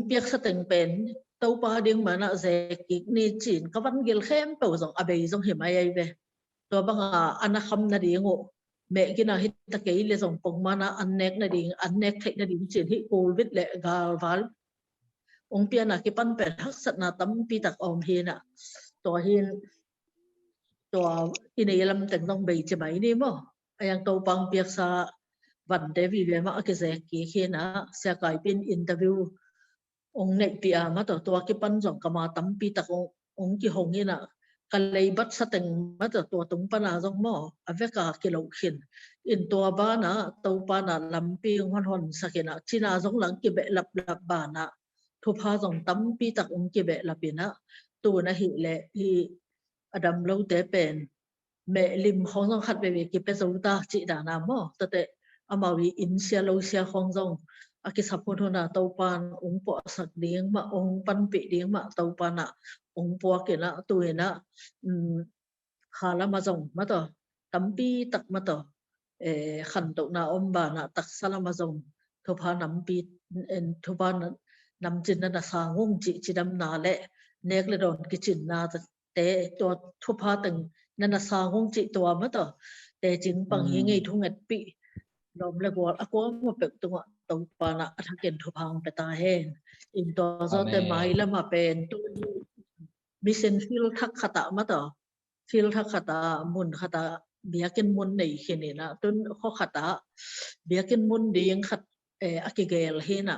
S9: piak sa teng pen to pa ding ma na ze ki ni chin ka van gil khem to zong abei zong hi mai ai ve to bang ana kham na ding o mẹ kia nào hít ta kỹ le dòng phong mana anh nét thấy na điện chuyện hít covid lệ gal val ông pia na cái pan pet hắc sat na tam pi tak om hi na to hin to ini lam teng dong bei che mai ni mo ayang to pang piak sa van de vi ve ma ke ze ki khi na sia kai pin interview ông nei pia ma to cái pan dòng kama tam pi tak ông ki hong hi na kalay bat sa teng mata to tung pa na zong mo aveka kilo khin in to ba na to pa na lampi hon sakina china zong lang ki be lap ba na thu pha zong tam pi tak ki be lapina tu na hi le hi adam lo te pen me lim hong zong khat be ki pe zo ta chi da na mo ta te amawi in sia lo sia hong zong aki sapon na to pan po sak ding ma pan pi ding ma to pa na po ke na tu na khala ma zong ma to tampi tak ma to khan to na ba na tak sala ma zong thu pha nam pi thu pa nam chin na sa ngong chi dam na le nek le don ki chin na te to thu pha teng na sa ngong chi to ma to te jing pang hi ngei thu ngat pi lom le gol ako mo pe tu to pa na athaken thu phang pe ta hen in to zo te mai la ma pen tu Mission feel thak khata ma to feel thak khata mun khata biakin mun nei khini na tun kho khata biakin mun ding khat akigel hina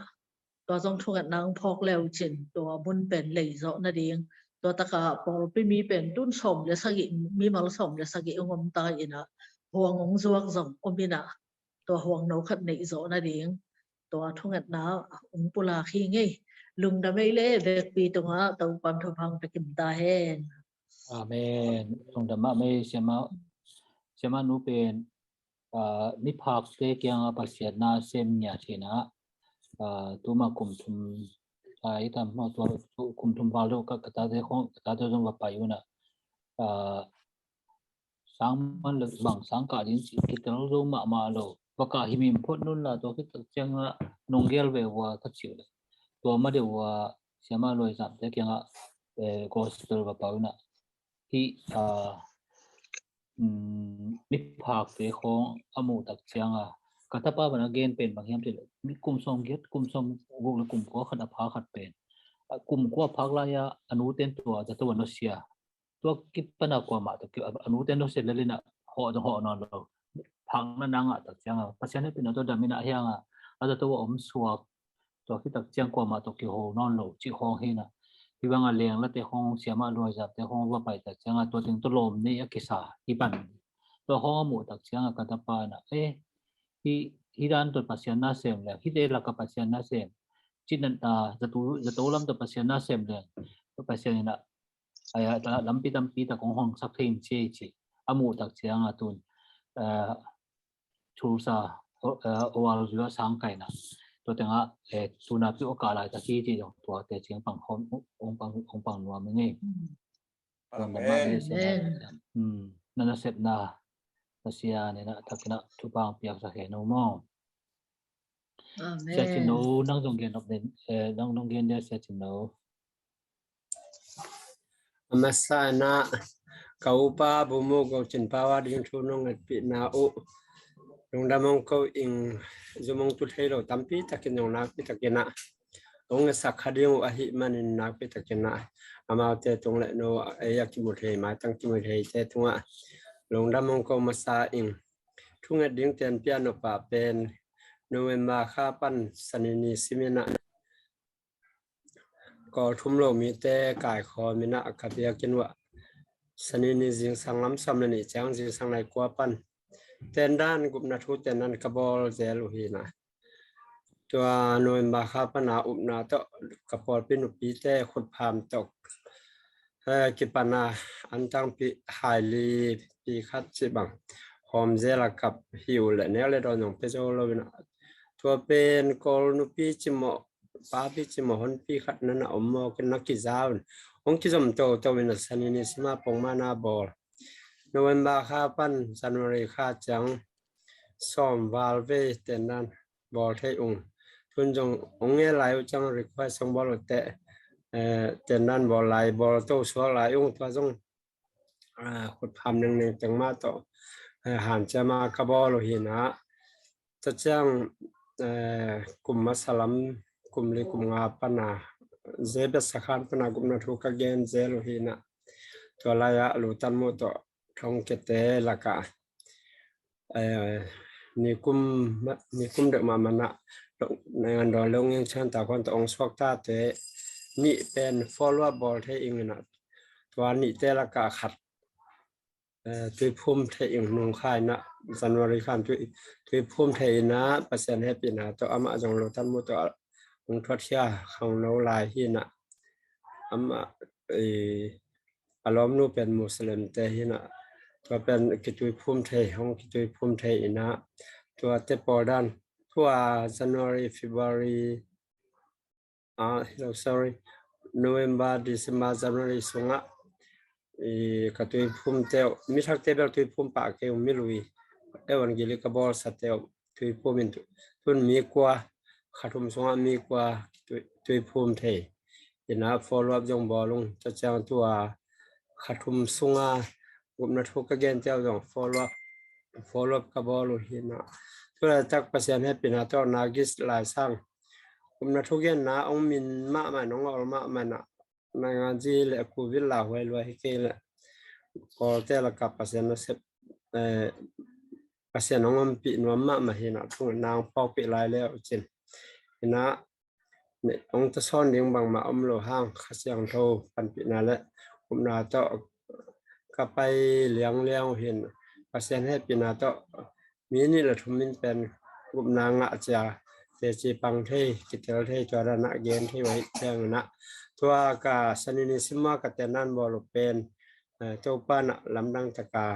S9: to jong thungat nang phok leu chin to mun pen lei zo na ding to taka pol pi mi pen tun som le sagi mi mal som le sagi ngom ta ina huang ong zuak zong omina to huang no khat nei zo na ding to thungat na pula khi ngei ลุงดำไม่เล่เด็กปีตรงอ่ะตรงความทุพังไปกินตาแห้ง
S1: อาเมนตรงธรรมะไม่เชื่อมานูเป็นนิพพานเตกียงปัสเสียนาเซมเนี่ยทีนะตัวมาคุมทุมไอ้ทำมาตัวคุมทุมวาลูก็กระตาเดของกระตาเดจงว่าไปอยู่นะสังมันหลักบางสังกัดยินสิคิดเราดูมาโลว่าก็หิมิมพ้นนู่นละตัวคิดจังนงเกลเวว่าทัดชิวตัวมาเดียวว่าเชื่อมาลอยสัมเตกียงโกสเตอร์ว่าไปอยู่นะที่นิพพานเตของอมูตักเชียงกระทบป้ามันเกณฑ์เป็นบางอย่างที่มีกลุ่มทรงเกียรติกลุ่มทรงวงและกลุ่มก็ขัดพาขัดเป็นกลุ่มก็พักลายอนุเต็นตัวจะตัวนักเสียตัวกิจปัญหากว่ามาตัวอนุเต็นนักเสียเลยนะห่อจะห่อนอนเราพังนั่นนั่งตักเชียงภาษาเนี่ยเป็นตัวดำมินาเฮียงเราจะตัวสวกตัวที่ตักเชียงกว่ามาตัวกี่ห่อนอนเราจีห้องเฮนะที่บางเลี้ยงแล้วแต่ห้องเสียมาลอยจับแต่ห้องว่าไปตักเชียงตัวถึงตัวลมนี่กิสาที่ปันตัวห้องหมู่ตักเชียงกระทบป้านะhidan to pasien na sem le hidela ka pasien na sem chinan zatu lam to pasien na sem le to pasien na aya ta lampi ta kong hong sak thein chi amu tak chiang atun thu sa owal lo sang kai na to tenga tuna pi okala ta chi chi jong to te chiang pang hom ong pang nuam nge nana sep na Asia ni na takina tupang piak sa keno mo. Sa chino nang donggen of den nang donggen dia sa chino.
S7: Masana kaupa bumu go chin pawa ding thunong at pi na u. Nung damong ko ing zumong tu thelo tampi takin nong nak pi takina. Ong sakhading ahi manin nak pi takina. Amao te tong le no ayakimuthe ma tang kimuthe te tunga. Long damong ko masa ing thunga ding ten piano pa pen November kha pan sanini simina ko thumlo mi te kai kho mina akapia kinwa sanini jing sanglam samlani chang jing sangnai kwa pan ten dan gupna thu ten nan kabol zelu hina tua November kha pana upna to kapol pinu pi te khut pham tok kipana antang pi highly pi khat chi bang hom zela kap hiu le ne le don nong pe jo lo na tua pen kol nu pi chi mo pa pi chi mo hon pi khat na na om mo ken na ki zaun ong ki jom to win sanini sima pong mana bol November kha pan January kha chang som valve tenan bol thei ung thun jong ong nge lai chang request song bol te tenan bol lai bol to so lai ung tua jong khut pham nang ne chang ma to han chama ka bol hi na ta chang kum masalam kum le kum nga pana zebe sakhan pana gumna thu ka gen zelo hi na to la ya lu tan mo to thong ke te la ka ni kum de ma mana ngan do long yang chan ta kon to ong swak ta te ni pen follow up ball the ing na to ni te la ka khat tuy phum the ing nong khai na January khan tuy phum the na pasen happy na to ama jong lo tan mo to ong thot sia khang no lai hi na ama alom nu pen muslim te hi na to pen ki tuy phum the hong ki tuy phum the ina to te podan tua January February sorry November December January sunga katui phum teo mi thak tebel tui phum pa ke mi lui ewan gili ka bol sa teo tui phum in tun mi kwa khathum sunga mi kwa tui phum the ina follow up jong bolung cha chang tua khathum sunga gumna thuk ka gen teo jong follow up ka bolu hina tura tak pasian he pina to nagis lai sang gumna thuk gen na ong min ma nong ol ma na nang ji le ku vil la hoi lo hi ke la ko te la ka pasien no se pasien ngom pi no ma hi na thu nang pok pi lai le chin ina ne ong ta son ding bang ma lo hang khasyang tho pan pi na le kum na to ka pai liang hin pasien he pi na to mi ni la thumin pen kum na nga cha จีปังเทกิเตลเทจารณะเกณฑ์ที่ไว้เชียงนะทัวกาสนินิสิมากัตนันบอลเป็นเจ้าป้านะลำดังตะกา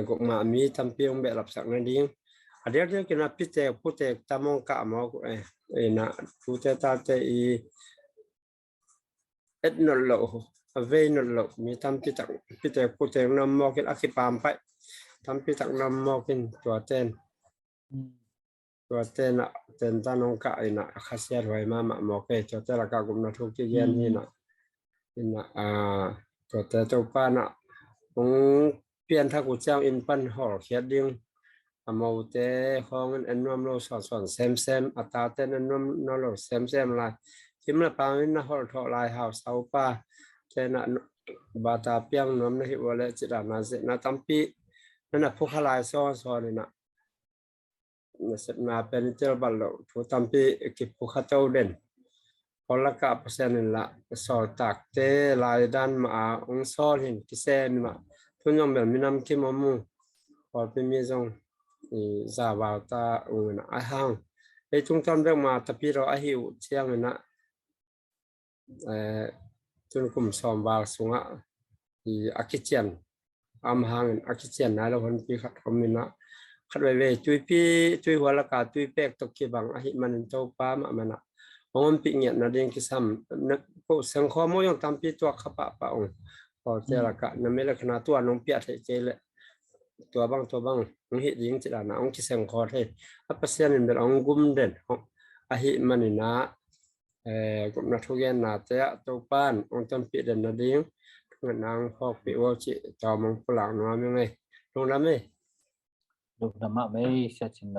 S7: กุมามีทำเพียงแบบหลับสักนั่นเองอันเดียวกันนะพิเศษผู้เตะตามองกะมอกนะผู้เตะตาเตะเอ็ดนอลโลเวนอลโลมีทำพิจักผู้เตะนำมอกินอาคิปามไปทำพิจักนำมอกินตัวเต้นนะเต้นตานองกะนะข้าเสียรวยมาหมอกเจ้าเตะละกะกุมนาทุกที่เย็นนี่นะตัวเตะเจ้าป้านะองเปลี่ยนทักกุเจ้าอินปันหอเขียดดิ้งมาอุเตห้องอันนวมโลสอนเซมอัตราเต้นอันนวมนโลเซมลายที่มันปามินนะหอทอลายหาวเสาป้าเจนะบาตาเปียงนวมนะฮิวเลจิรานาเซนะตัมปีนั่นนะพวกขลายซ้อนนี่นะเสร็จมาเป็นเจ้าบัลโลทุตัมปีกิปุขเจ้าเด่นพอละกะเปอร์เซ็นต์ละสอตักเตลายด้านมาองซ้อนหินกิเซนมาทุนยอมแบบมีน้ำขี้มมูพอเป็นมีจงซาบาวตานะอาหังไอ้จุงตอนเรื่องมาตะพีเราอาหิวเชียงนะจุนกลุ่มสอมบาสุงะอากิเจียนอามหังอากิเจียนนะเราคนปีขัดคอมมินะขัดไว้จุยปีจุยหัวละกาจุยเป็กตกกีบังอาหิมันเจ้าป้ามันนะมันปีเงียนะเรียงกิซัมนักผู้สังคมยังทำปีตัวขับปะองพอเจรกะนั่นไม่ละขนาดตัวน้องเปียเทเจเลยตัวบางองหิยิงจิตานะองกิเซงคอเทอัปเสียนินเดองกุมเด่นอาหิมันนะกุมนัทุเกนนาเตะตัวป้านองจำปีเด่นนาดิ้งทุกนางพอกปีว่าจิจอมังปลางนัวไม่ไงลงน้ำไหม
S1: ลงน้ำไม่เสียชินโน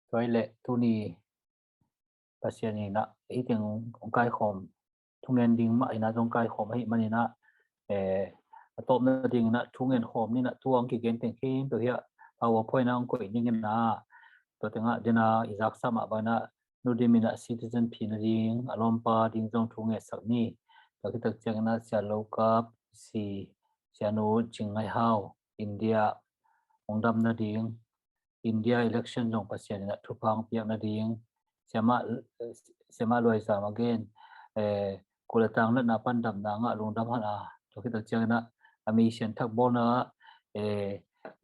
S1: ตัวเละทุนีปัสยานีนะไอ้ถึงองค์กายคอมทุกเงินดิ้งมาไอ้นะองค์กายคอมให้มันนี่นะตบนั่นดิ้งนะทุกเงินคอมนี่นะทวงกี่เกณฑ์เต็งเข้มตัวเหี้ยเอาว่าพ่อยนะองค์ก็อีกนี่เงินนะตัวถึงอ่ะเดี๋ยวนะอิรักสมาบ้านนะนูดิมินะซิติเซนพีนะดิ้งอารมณ์ปาดิ้งจงทุกเงินสักนี่ตัวที่ตักเจ้านะเสียโลกับสีเสียโนจิงไงฮาวอินเดียองดำนะดิ้งอินเดีย election จงปัสยานีนะทุกพังเปียกนะดิ้งเสียมาลอยสามเกณฑ์กุลตังนั้นนับพันดำนางะลงดำฮันตัวที่ตักเจ้านะมีเสียนทักบอนะ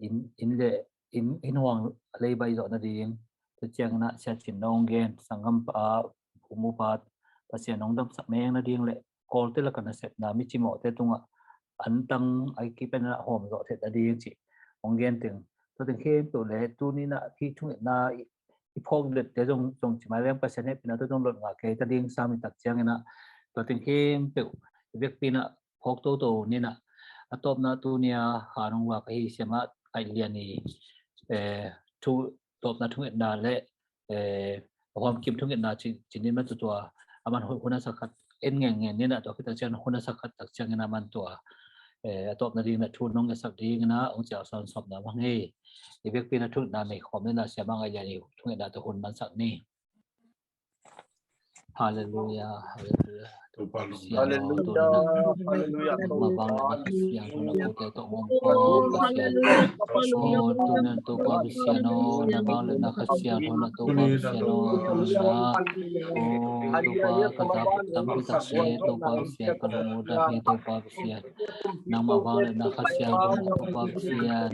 S1: อินห่วงอะไรใบดอกนั่นเองตัวเจ้านะเสียชินน้องเกณฑ์สังคมป่าภูมิปัตภาษาน้องดำสักเมงนั่นเองแหละกอลเตละกันนะเสร็จนะมิจิโมเตตุงะอันตั้งไอ้กี่เป็นหอมดอกเสร็จนั่นเองจิองเกณฑ์ถึงตัวถึงเข้มตัวเล็กตัวนี้นะที่ช่วยนะที่พกเด็ดเดี๋ยวจงหมายเรื่องภาษาเนี่ยเป็นตัวต้องลดงาเกยตัดเองสามีตักเจ้านะตัวถึงเข้มตัวเวียกปีนะพกโตนี่นะอัตบนะตัวเนี้ยหาลงว่าไปเสียมาไอเลียนี่ทุตบนะทุกเอ็ดนาและความคิดทุกเอ็ดนาจริงนี่มันตัวมันคนสักขัดเอ็นเงี้ยนี่นะตัวที่ตักเจ้าคนสักขัดตักเจ้านะมันตัวตบนะดีนะทุนน้องจะสักดีนะองค์เจ้าสอนสอบนะว่าไงเวียกปีนะทุกนาในความนี่นะเสียบางไอเลียนี่ทุกเอ็ดนาตัวคนมันสักนี่ฮาเลลูยาฮาเลลูยา
S4: Haleluya, haleluya.
S1: Mabang yang tunak ko to mong ko tunan to pa bisiano nabang na nakasiano na to pa bisiano na to pa katapot tampi takse to pa bisian kalumuda to pa bisian nang mabang na nakasiano na to pa bisian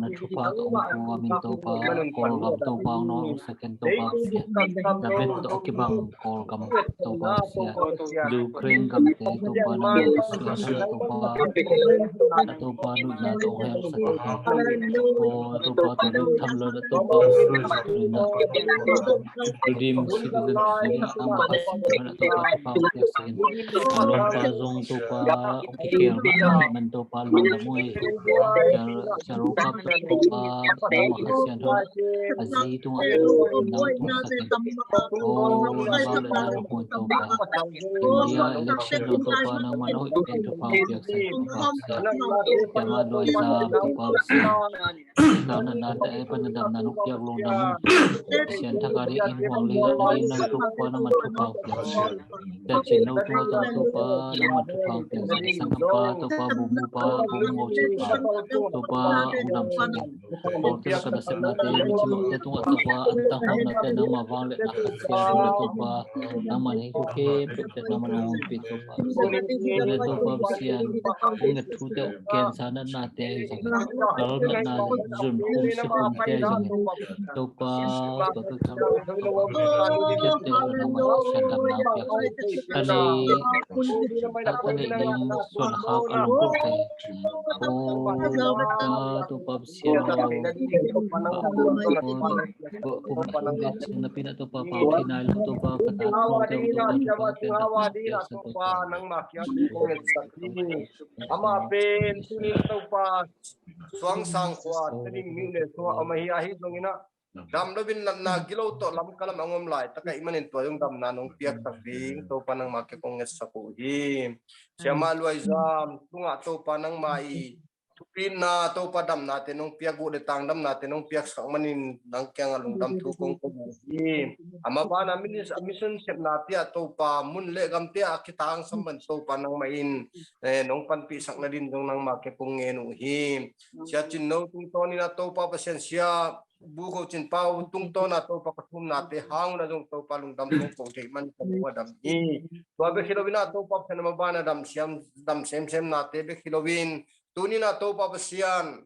S1: na to pa to ko amin to pa ko gam to pa no second to pa bisian dapat to kibang ko gam to pa bisian Ukraine kami itu pada situasi atau pada nato hal sekarang itu pada thamlo itu pada Ukraine redeem citizen ini ama pada itu pada pakaian kalau pazong itu pada kekir mento pada namui carukap itu pada mahasian tu azi itu nato sakit oh nabar itu pada election no to pa nang mano pen to pa piak sa to pa siama loi sa to pa sian na na ta e pan dam na nuk piak long dam sian thakari in huang le in nang to pa na man to pa piak sian ta chin no to pa na man to pa piak sang pa to pa bu mu pa bu mo chi pa to pa ong dam sa ko te ka da sep na te mi chi mo te tunga to pa an ta hom na te na ma wang le na khat sian le to pa na man hi ke pe te na man ong pi to pa le to pa sian ong ngat thu te ken sa na te jang kal na zun hum se hum te jang to pa to to kam ke te na ma sha dam na piak ta nei dai suan kha alung ko te o to pa sian na pina to pa pa thinai to pa kata ko te to pa te
S4: to pa nang makya kong sakri ama pen tunin to pa swang sang kwa tuning mine so amahi ahi dongina dam lovin na gilo to lam kalam angom lai taka imanin to yung dam na nong piak sakring to pa nang makya kong sakuhi siama luaizam tunga to pa nang mai tupin na to padam natin nung piag ulit tang dam natin nung piag sa manin nang kaya nga lung dam tukong kumasi ama ba namin is mission set natin to pa munle gamti akitang samban to pa nang main nung panpisak na din nung nang makipong enuhi siya chinno tung to ni na to pa pasensya buko chin pa tung to na to pa katum natin hang na yung to pa lung dam tukong kay man kamuha dam ni tuwabe kilowin na to pa pinamabana dam siyam dam sem natin be kilowin tuni na to pa basian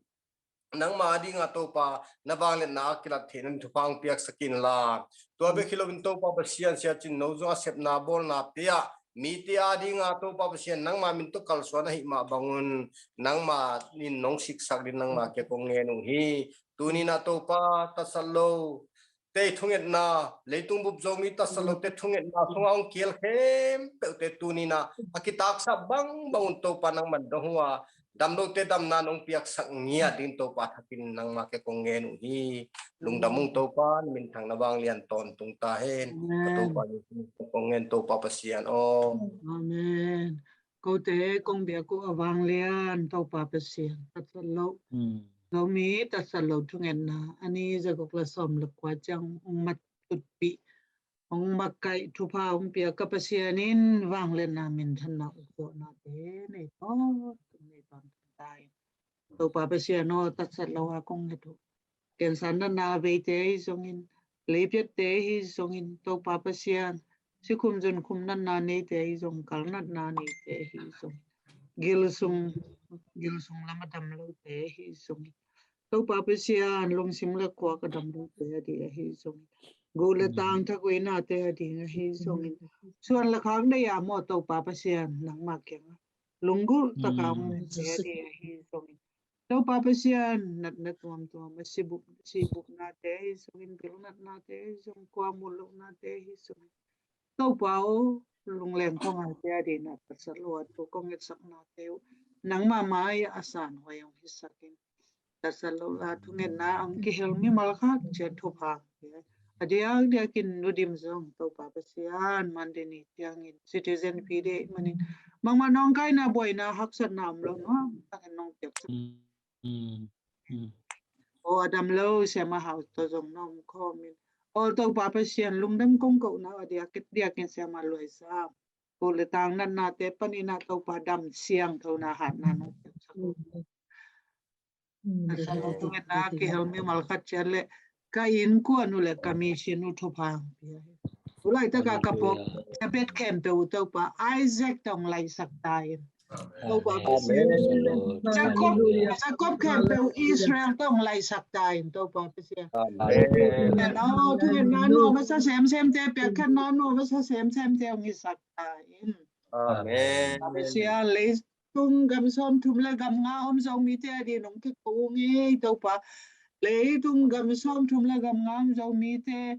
S4: nang maadi nga to pa nabanglet na kilat thenan thupang piak sakin la to be kilowin to pa basian sia chin no zo sep na bol na pia miti adi nga to pa basian nang ma min to kalso na hi ma bangun nang ma nin nong siksak din nang ma ke kong ngenung hi tuni na to pa tasallo te thunget na leitung bup zomi tasalo te thunget na sungaung kiel khem te tuni na akitak sa bang bangun to pa nang mandohwa damdo te dam na nong piak sak ngia din to pa thakin nang make kong ngenu hi lungdamung to pa min thang na bang lian ton tung ta hen to pa kong ngen to pa pasian o
S2: amen ko te kong bia ko awang lian to pa pasian tatsalo lo mi tatsalo thungen na ani jagok la som la kwa chang ong mat tutpi ong makai thupa ong pia ka pasianin wang len na min than na ko na te nei to to pa pasiano tatsalo akong ito ken sana na veite songin lepet te hi songin to pa pasian sikum jun kum nan na nei te song kalnat na nei te hi song gilsung lamadam lo te hi song to pa pasian long sim la kwa ka dam lo te di hi song gole tang tha koi na te di hi song suan la khang da ya mo to pa pasian nang ma ke lunggu takam te di hi song to pa pasian nat tuam sibuk na te hi song bilnat na te hi song kwa muluk na te hi song to pa o lung leng ko nga te di na tasalo to kong et sak na te nang ma mai asan hoyong hisakin tasalo la tungen na ang ki helmi malkha che thupa adiang dia kin nudim zong to pa pasian mandeni tiangin citizen pide manin mangma nong kai na boy na haksan nam lo no takin nong pek o adam lo sema house to zong nom komin o to pa pasian lungdam kong ko na dia kin sema loisa ko le tang nan na te panina to pa dam siang tho na hat na no tasalo tungen na ki helmi malkha chele kain ko anu le commission uthopang ulai ta ka kapo bet kem pe uto pa Isaac tong lai saktai to pa Jacob kem pe Israel tong lai saktai to pa pisia no tu na no ma sa sem te pe kan no ma sa sem te ngi saktai
S4: amen
S2: pisia le tung gam som thum le gam nga om song mi te di nong ki ko ngi to pa lấy tung gam som thum la gam ngam zo mi te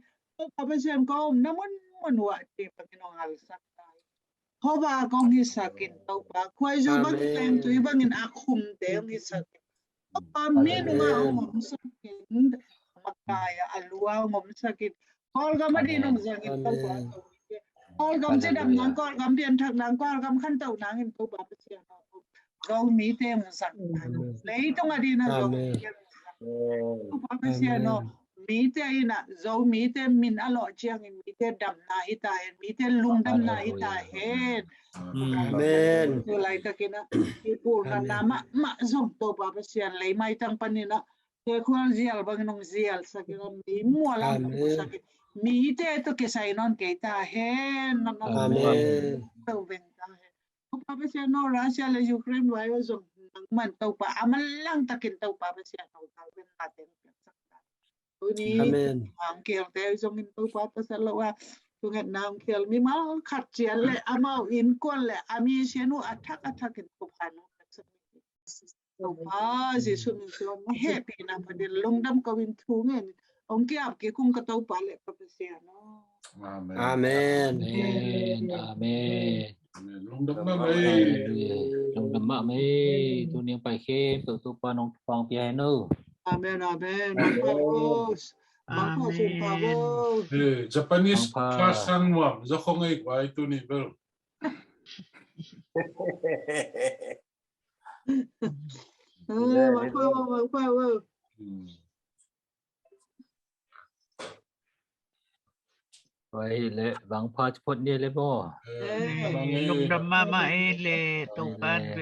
S2: pa pa sem ko na mon wa ti pa kino hal sak tai ho ba ko ngi sakin to pa khoi zo ba tem tu ba ngin akhum te ngi sakin pa me no ma ngom sakin makaya alua ngom sakin hol ga ma di nong zangin to pa All gam che dam nang kol gam pian thak nang kol gam khan tau nang in to ba sia no mi te mu sak lei tong adi na zo to ba sia no mi te ina zo mi te min a lo chiang in mi te dam na hi ta hen mi te lung dam na hi ta hen
S7: Amen.
S2: tu lai ka kina ki pu na na ma zo to ba sia lei mai tang panina ke khol zial bang nong zial sakira mi mu ala sakit mi te to ke sai non ke ta hen na na
S7: Amen.
S2: to ven ta hen pa pa sia no Russia le Ukraine wai zo nang man to pa amal lang takin to pa pa sia no ta ven ta ten tu ni
S7: Amen.
S2: ang kel te zo min to pa pa sa lo wa tu ngat nang kel mi ma khat chian le amao in kon le ami sia nu attack in to pa no to pa ji su min so happy na pa de long dam ko win thu ngen ông kia cái cung cái tàu pa le pa pa sia no
S6: Amen.
S7: Amen.
S1: Amen. Amen.
S6: Long đâm mà mày.
S1: Long đâm mà mày. Tu niệm bài khem tụ tu pa nong phong pi no.
S2: amen amen Marcos Marcos Pavo
S6: Japanese class sang mom, do không ai quay tu ni bel.
S2: Marcos
S1: Vậy lệ vắng pha chút đi lệ bo.
S10: Nung đâm mà mãi lệ tông pan